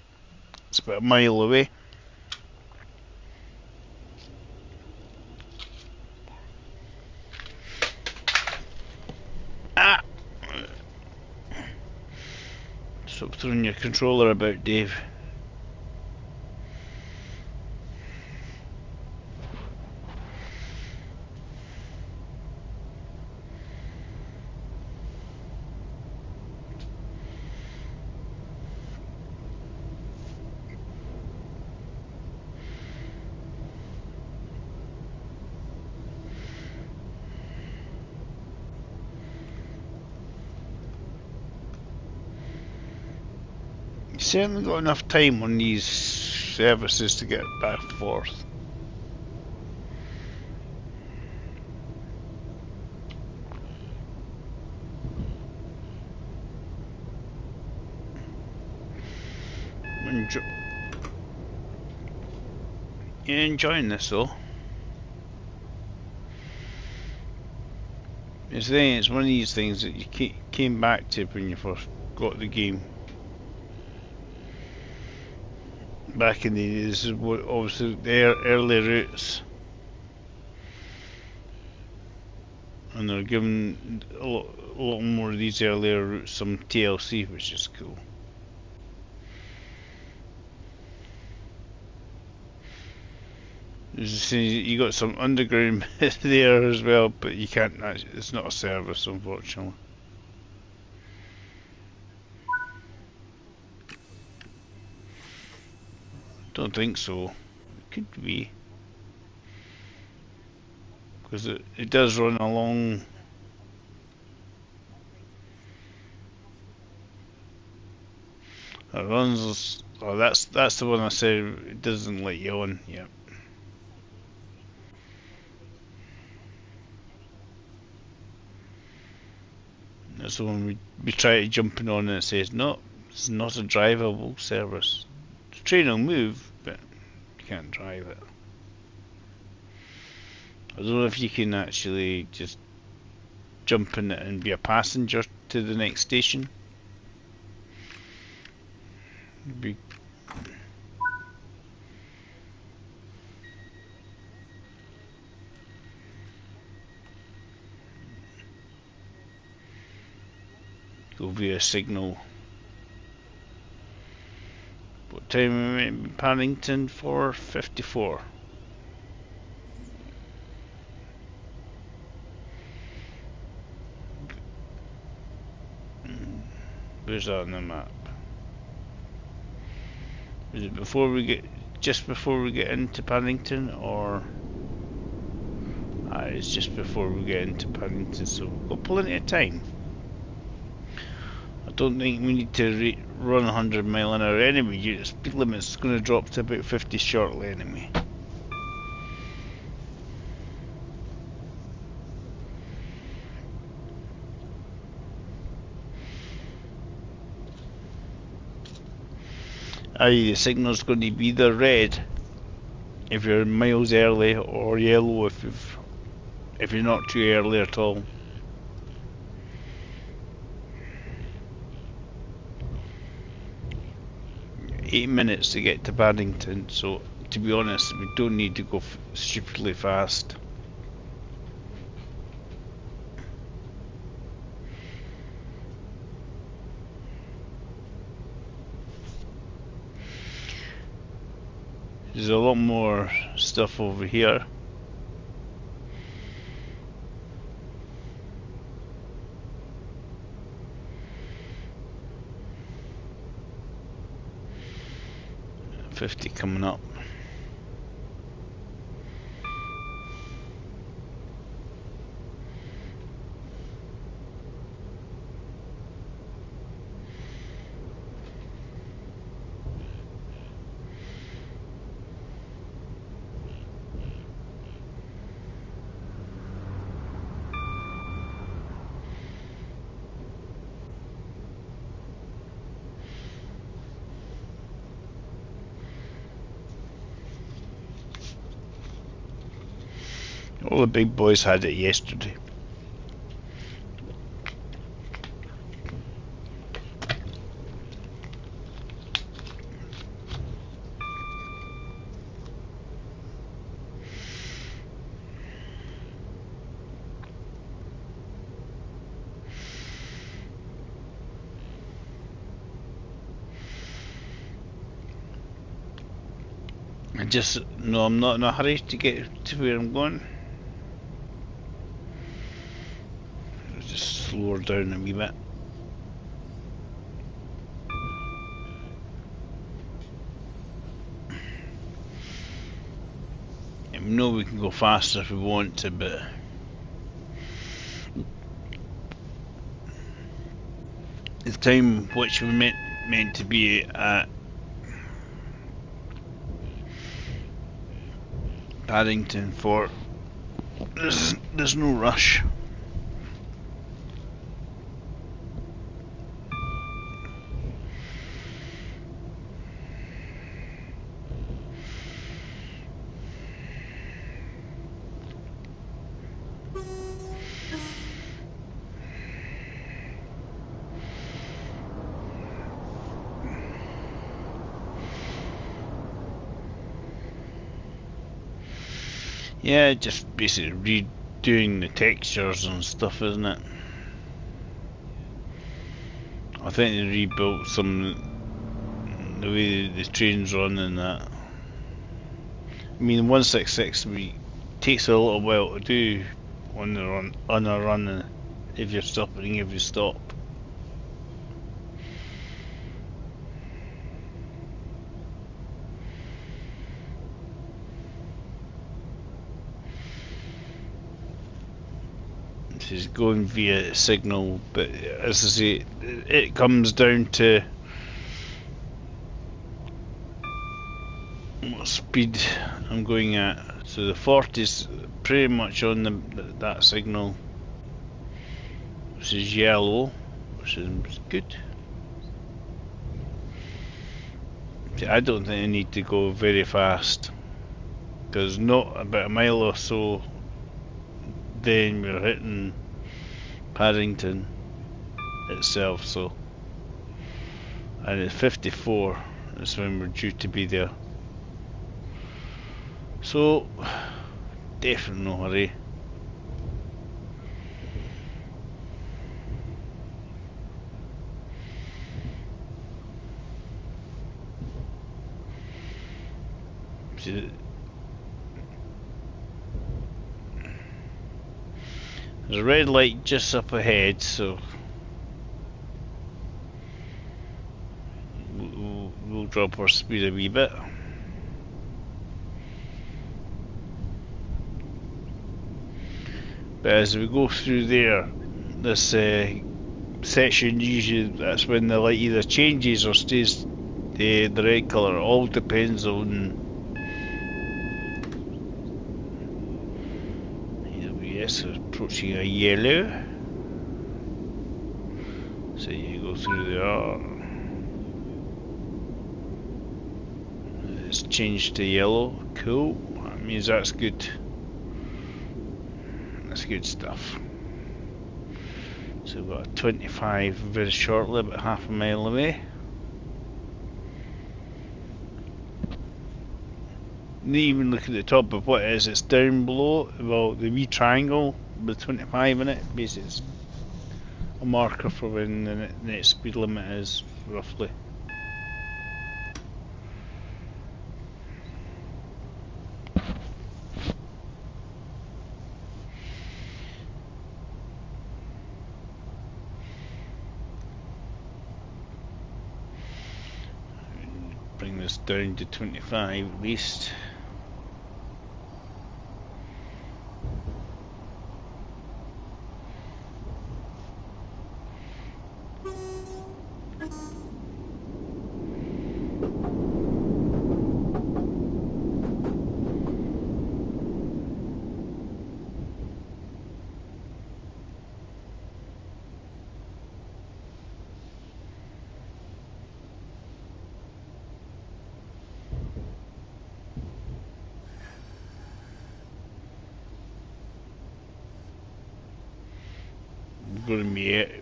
It's about a mile away. Ah! Stop throwing your controller about, Dave. You certainly got enough time on these services to get back and forth. You're enjoying this though. It's one of these things that you came back to when you first got the game. Back in the day, this is what obviously the early routes, and they're giving a lot more of these earlier routes some TLC, which is cool. You got some underground there as well, but you can't. It's not a service, unfortunately. Don't think so. It could be, because it does run along. It runs. Oh, that's the one I said it doesn't let you on. Yeah. That's the one we try jumping on and it says no, it's not a drivable service. The train will move, but you can't drive it. I don't know if you can actually just jump in it and be a passenger to the next station. Go via signal. What time are we in Paddington? 4:54. Where's that on the map? Is it just before we get into Paddington, or? It's just before we get into Paddington, so we've got plenty of time. I don't think we need to run 100 mile an hour anyway. The speed limit's going to drop to about 50 shortly anyway. The signal's going to be either red if you're miles early, or yellow if you're not too early at all. Eight minutes to get to Paddington, so to be honest, we don't need to go stupidly fast. There's a lot more stuff over here. $50 coming up. All the big boys had it yesterday. I'm not in a hurry to get to where I'm going. Just slow her down a wee bit. We know we can go faster if we want to, but the time which we meant to be at Paddington for, there's no rush. Yeah, just basically redoing the textures and stuff, isn't it? I think they rebuilt the way the trains run and that. I mean, 166 takes a little while to do on a run if you're stopping every stop. Is going via signal, but as I say, it comes down to what speed I'm going at. So the 40's pretty much on that signal, which is yellow, which is good. See, I don't think I need to go very fast, because not about a mile or so then we're hitting Paddington itself, so, and at 54 is when we're due to be there, so definitely no hurry. See, there's a red light just up ahead, so we'll drop our speed a wee bit. But as we go through there, this section, usually that's when the light either changes or stays the red colour. It all depends on AWS approaching a yellow. So you go through there. It's changed to yellow. Cool. That means that's good. That's good stuff. So we've got a 25 very shortly, about half a mile away. And even look at the top of what it is, it's down below, well, the wee triangle with 25 in it. Basically, it's a marker for when the next speed limit is, roughly. this down to 25 at least.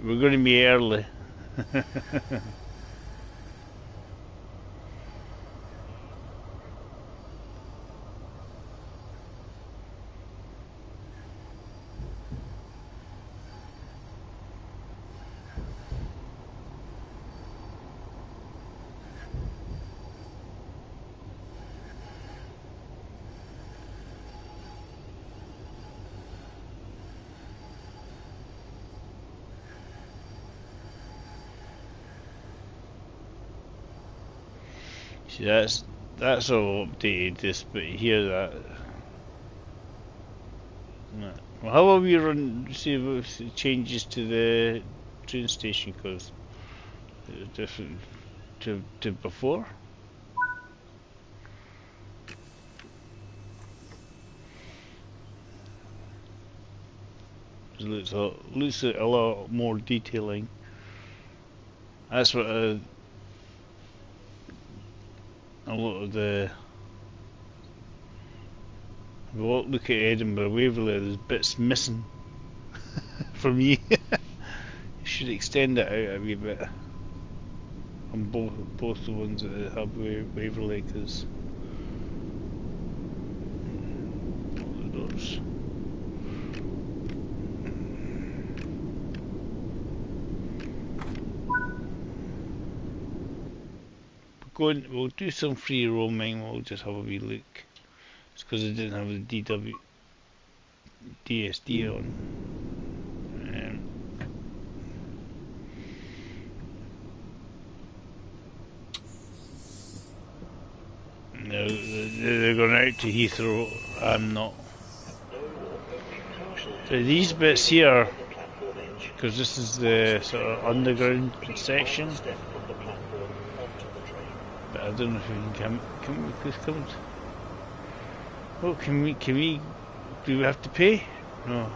We're going to be early. See, that's all updated. This bit here, that. No. Well, how will we run? See if it changes to the train station because it's different to before. It looks like a lot more detailing. That's what a lot of the. Well, look at Edinburgh Waverley. There's bits missing for me. You should extend it out a wee bit on both the ones that have Waverley, because all the doors. We'll do some free roaming. We'll just have a wee look. It's because I didn't have the DSD on. No, they're going out to Heathrow. I'm not. So these bits here, because this is the sort of underground section. But I don't know if we can come. Oh, can we? Do we have to pay? No.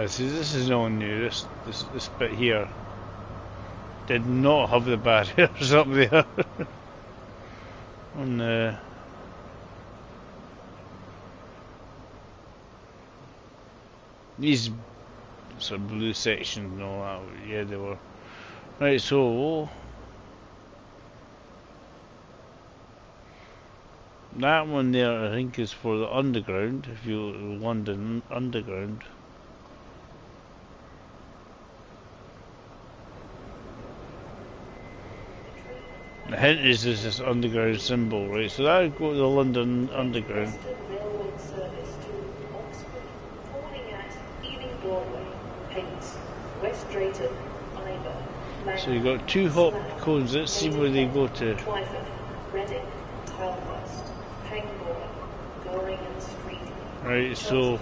See, this is all new. This bit here did not have the barriers up there. On the these sort of blue sections and all that, yeah, they were right. So that one there, I think, is for the underground. If you London Underground. The hint is this underground symbol, right? So that would go to the London Underground.
Railway service to Oxford, calling at Ealing Broadway, Hayes, West Drayton, Ivor.
So you've got two hop codes. Let's see where they go to.
Twyford, Reading, Tilehurst, Pangbourne, Goringen Street.
Right, so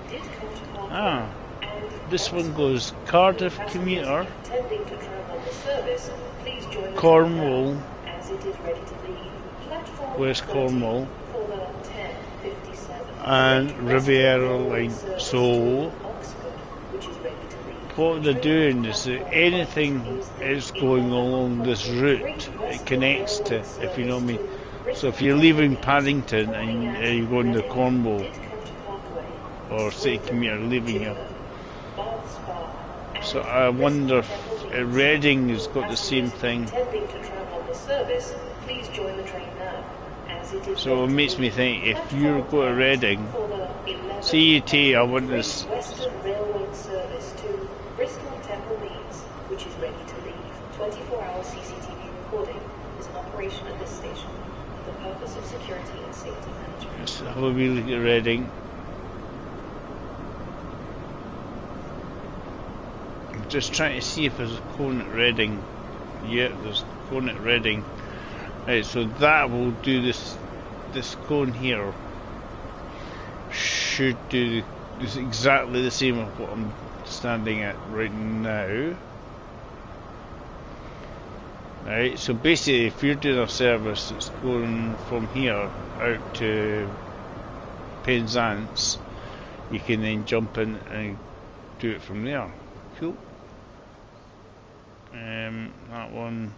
Did come to Parkway and
this one goes Cardiff commuter,
intending to travel the service, please join the
Cornwall,
train now, as it is ready to leave. Platform
West
30
Cornwall,
for the 10:57
and Riviera line. So
Oxford, which is ready to leave.
what they're doing is that anything is going along this route, it connects to, if you know me. So if you're leaving Paddington and you're going to Cornwall
Did come to Parkway,
or City commuter leaving here.
Bath Spa,
So I wonder if Reading has got the same thing.
intending to travel the service, please join the train now, as it is
So it
ready to
makes me
leave.
think, if you go to Reading,
For the 11
CET, I want this.
Western Railway service to Bristol Temple Meads, which is ready to leave. 24-hour CCTV recording is in operation at this station for the purpose of security and safety management.
Let's have a wee look at Reading. I'm just trying to see if there's a cone at Reading. Yeah, there's a cone at Reading. Right, so that will do this cone here. Should do this exactly the same as what I'm standing at right now. Right, so basically if you're doing a service that's going from here out to Penzance, you can then jump in and do it from there. Cool. That one.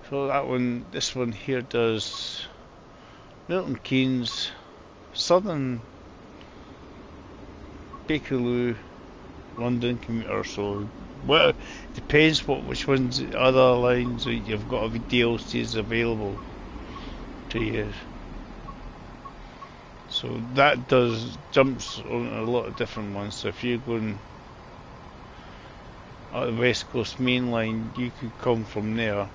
So that one, this one here does Milton Keynes, Southern Bakerloo, London commuter. So well, depends which ones the other lines that you've got DLCs available to you. So that does jumps on a lot of different ones. So if you're going out the West Coast main line, you could come from there.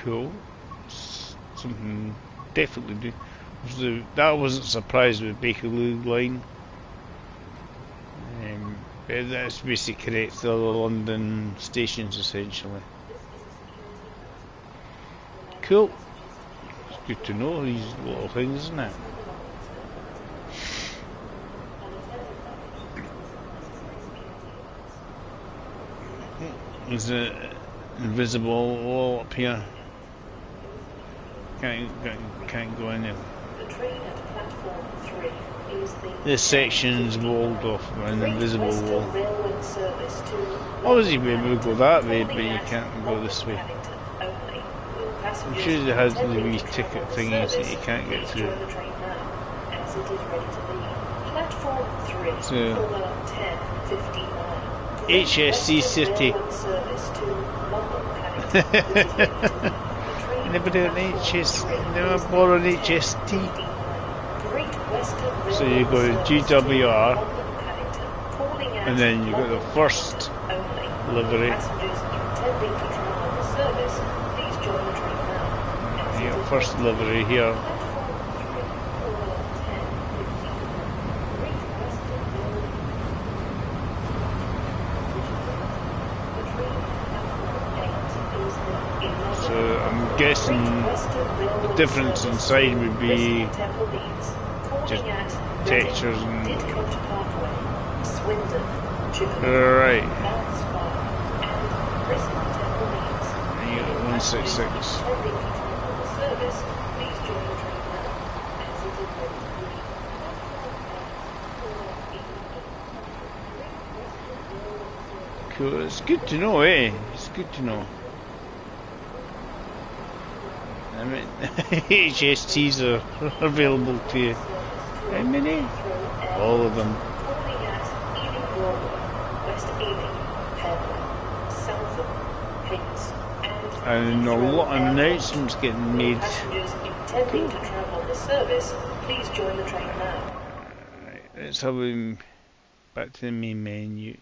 Cool. Something definitely do. So that wasn't surprised with Bakerloo line. That's basically connects to the London stations essentially. Cool. It's good to know these little things, isn't it? There's an invisible wall up here. Can't go in there.
The train at platform 3 is the
This section's walled off by an invisible
Western
wall.
Railway service to
Obviously you'd be able to go that way, but you can't go this way.
only. Will
I'm
passengers
sure it has the
intending
wee
to
ticket
travel the
thingies that
service,
you can't get
please
through.
join the train now, as it is ready to leave. Platform 3
So,
for the 10:59.
HSC City.
Service to London Paddington, which is ready to leave. The train
Never do an
at
HS,
platform 3
never
is
bought an
the
HST.
10:59. Great Western
So you go to
Railway service to
GWR,
London Paddington, calling at
and then you got the
London
first
only.
livery.
Passengers intending to travel the service, please join the train now.
You got first livery here. So I'm guessing the difference inside would be just textures and right. And you got 166. Cool. It's good to know, eh? It's good to know. I mean, HSTs are available to you. How many? All of them. And a lot of announcements getting made.
Passengers intending to travel the service, please join the train now.
Right, let's have him back to the main menu.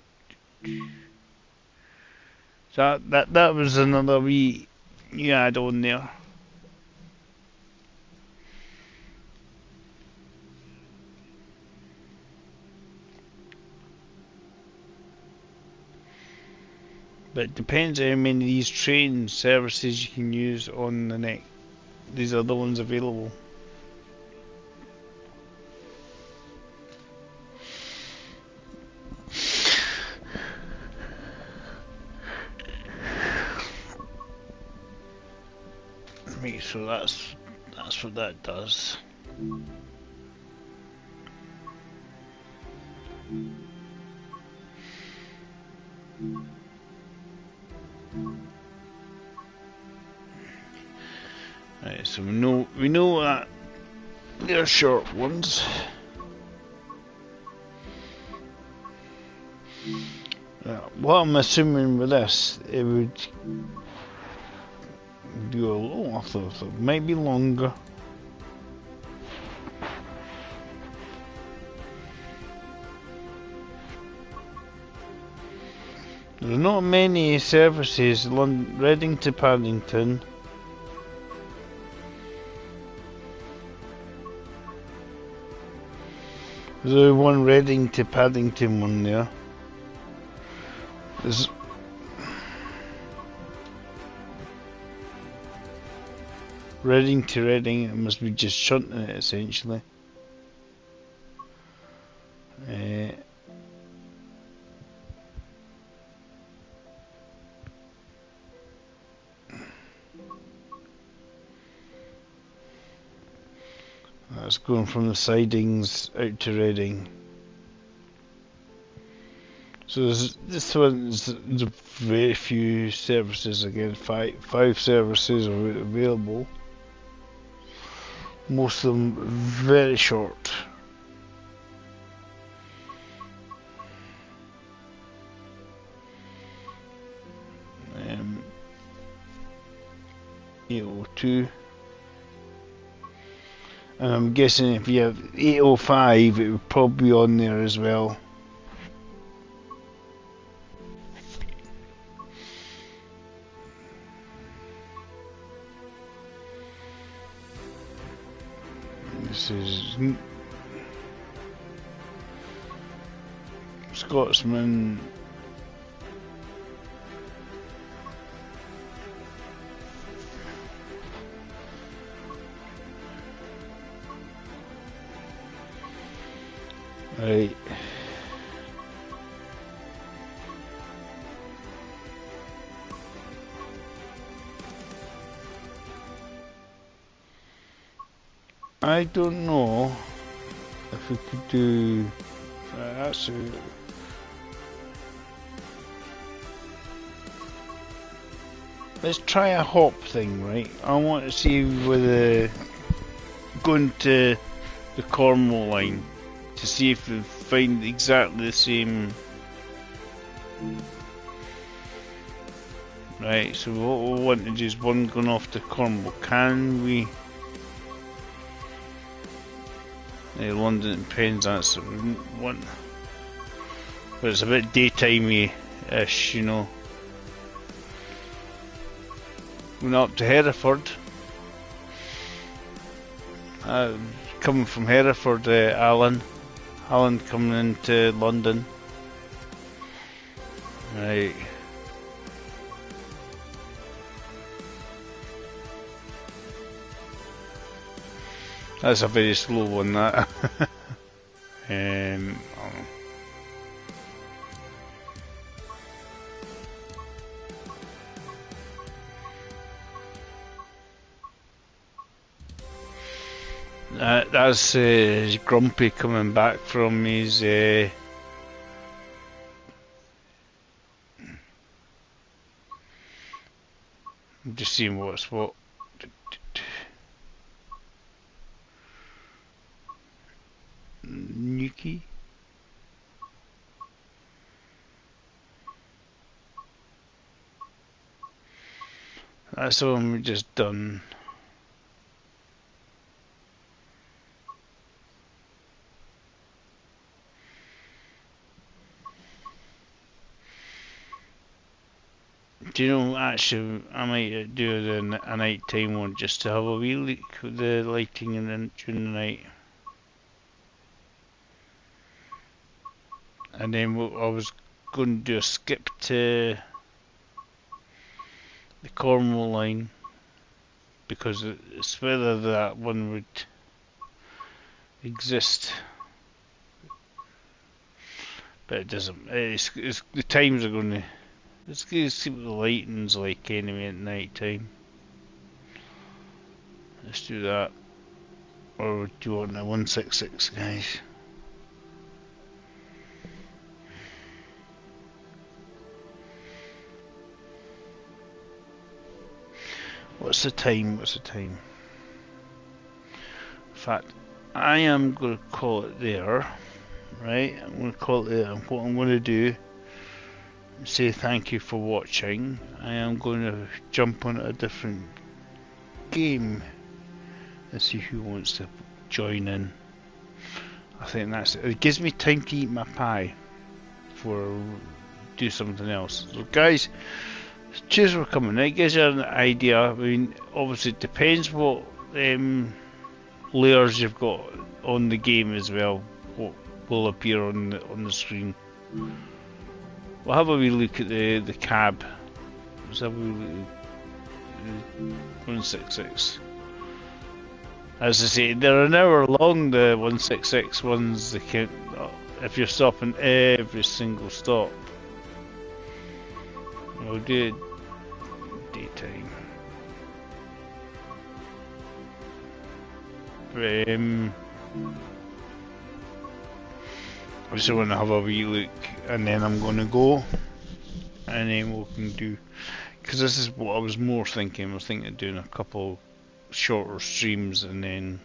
So that was another wee add on there. But it depends how many of these train services you can use on the next. These are the ones available. Right, so that's what that does. Right, so we know that they're short ones. What I'm assuming with this, it would do a little after, so it might be longer. There's not many services, Reading to Paddington. There's one Reading to Paddington one there. There's Reading to Reading, it must be just shunting it essentially. That's going from the sidings out to Reading. So this one's very few services again. Five services are available. Most of them very short. 802. And I'm guessing if you have 805, it would probably be on there as well. This is Scotsman. Right. I don't know if we could do that's let's try a hop thing, right? I want to see whether going to the Cornwall line to see if we find exactly the same. Right, so what we want to do is one going off to Cornwall. Can we? London depends, that's one. But it's a bit daytimey-ish, you know. Going up to Hereford. Coming from Hereford, Alan coming into London. Right. That's a very slow one, that. That's Grumpy coming back from his I'm just seeing what's what. Nuki. That's the one we just done. Do you know, actually, I might do a night-time one just to have a wee look with the lighting and then during the night. And then I was going to do a skip to the Cornwall line because it's whether that one would exist. But it doesn't. It's the times are going to. Let's see what the lighting's like anyway at night time. Let's do that. Or do you want a 166, guys? What's the time? What's the time? In fact, I am going to call it there. Right? I'm going to call it there. And what I'm going to do, say thank you for watching. I am going to jump on a different game and see who wants to join in. I think that's it. It gives me time to eat my pie for do something else. So guys, cheers for coming. It gives you an idea. I mean, obviously it depends what layers you've got on the game as well. What will appear on the screen. We'll have a wee look at the cab. Let's have a wee look at 166. As I say, they're an hour long, the 166 ones. They can, if you're stopping every single stop. We'll do it daytime. I just want to have a wee look, and then I'm going to go, and then we can do, because this is what I was more thinking. I was thinking of doing a couple shorter streams, and then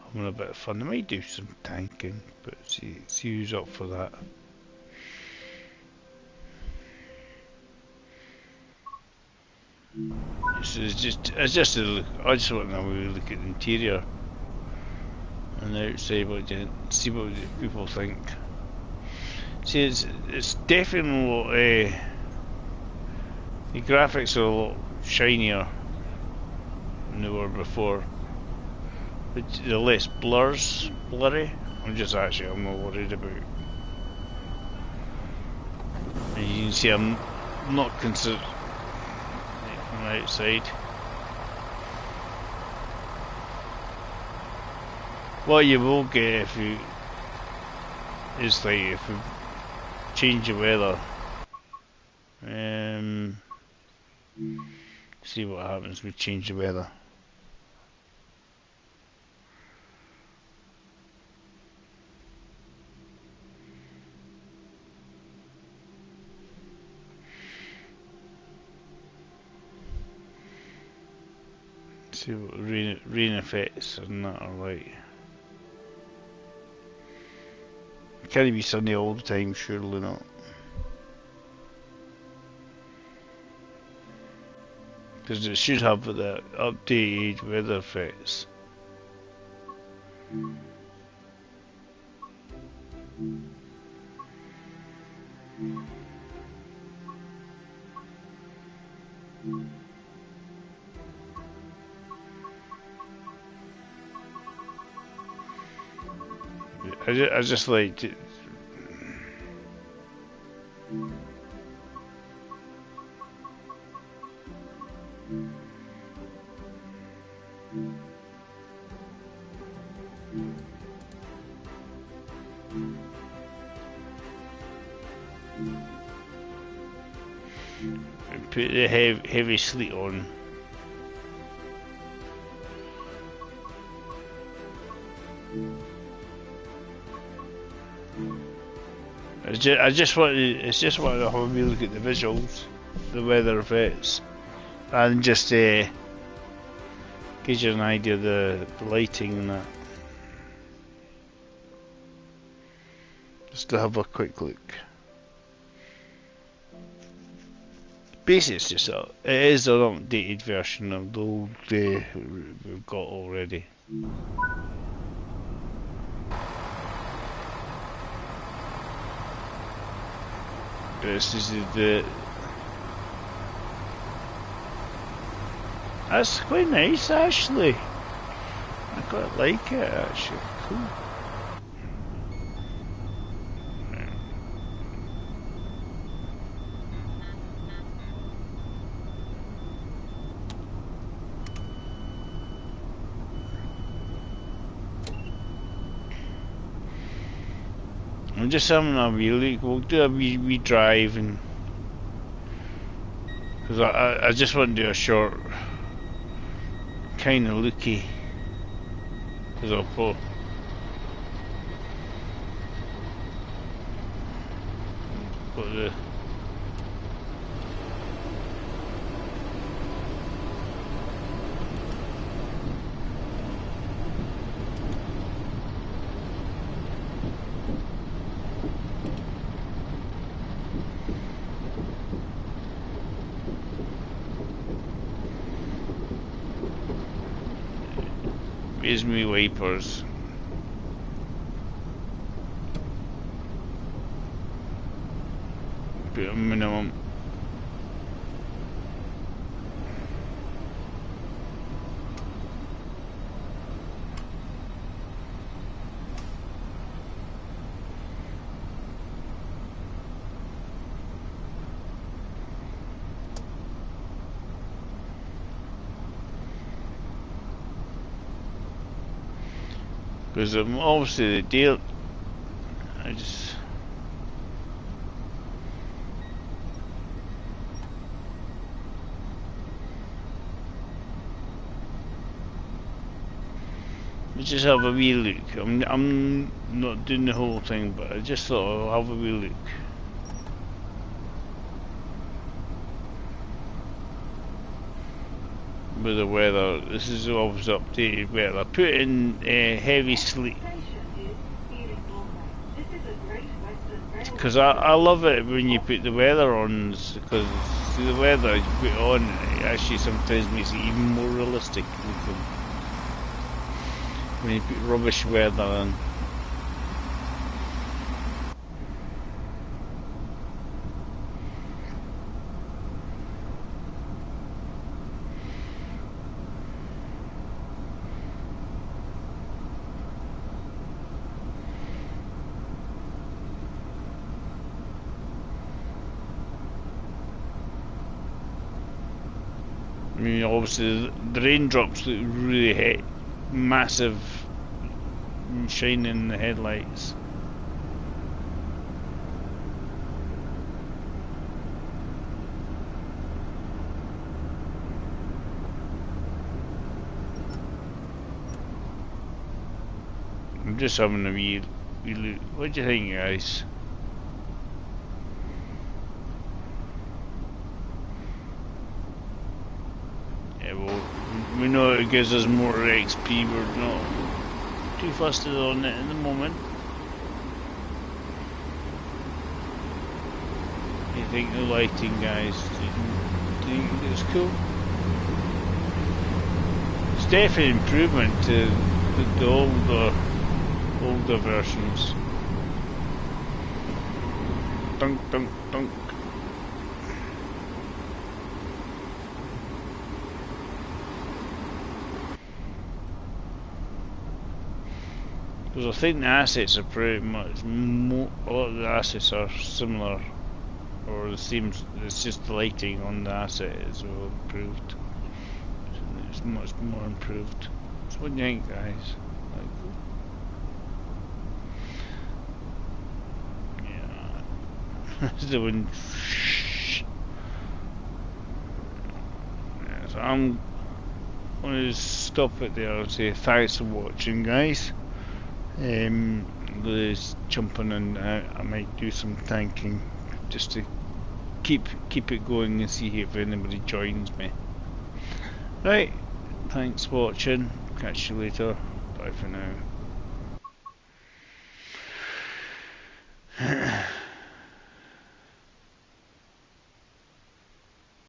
having a bit of fun. I might do some tanking, but see who's up for that. It's just a look. I just want to have a wee look at the interior and the outside, see what people think. See, it's definitely the graphics are a lot shinier than they were before. But the less blurry. I'm not worried about. And you can see I'm not considered from the outside. What you will get if you change the weather. See what happens if we change the weather. See what rain effects and that are like. It can't be sunny all the time, surely not. Because it should have the updated weather effects. I just like it. Put the heavy sleet on. I just want to have a wee look at the visuals, the weather effects, and just gives you an idea of the lighting and that. Just to have a quick look. Basically, it is an updated version of the old we've got already. This is that's quite nice actually. I quite like it actually. Cool. I'm just having a wee look. We'll do a wee drive, and because I just want to do a short kind of looky, because I'll put the Where's me wipers? Put a minimum. Because obviously the deal, I just. Let's just have a wee look. I'm not doing the whole thing, but I just thought I'll have a wee look. With the weather, this is always updated weather. Put in heavy sleep. Because I love it when you put the weather on, because the weather you put on it actually sometimes makes it even more realistic looking. When you put rubbish weather on. I mean, obviously the raindrops look really massive, shining in the headlights. I'm just having a wee look. What do you think, guys? We know it gives us more XP, we're not too fussed on it at the moment. What do you think the lighting, guys? Do you think it's cool? It's definitely an improvement to the older versions. Dunk, dunk, dunk. Because I think the assets are pretty much, a lot of the assets are similar, or the same, it's just the lighting on the asset is well improved. It's much more improved. So what do you think, guys? Yeah. The wind. Yeah, so I'm going to stop it there and say thanks for watching, guys. Just jumping in, I might do some thanking just to keep it going and see if anybody joins me. Right, thanks for watching, catch you later, bye for now.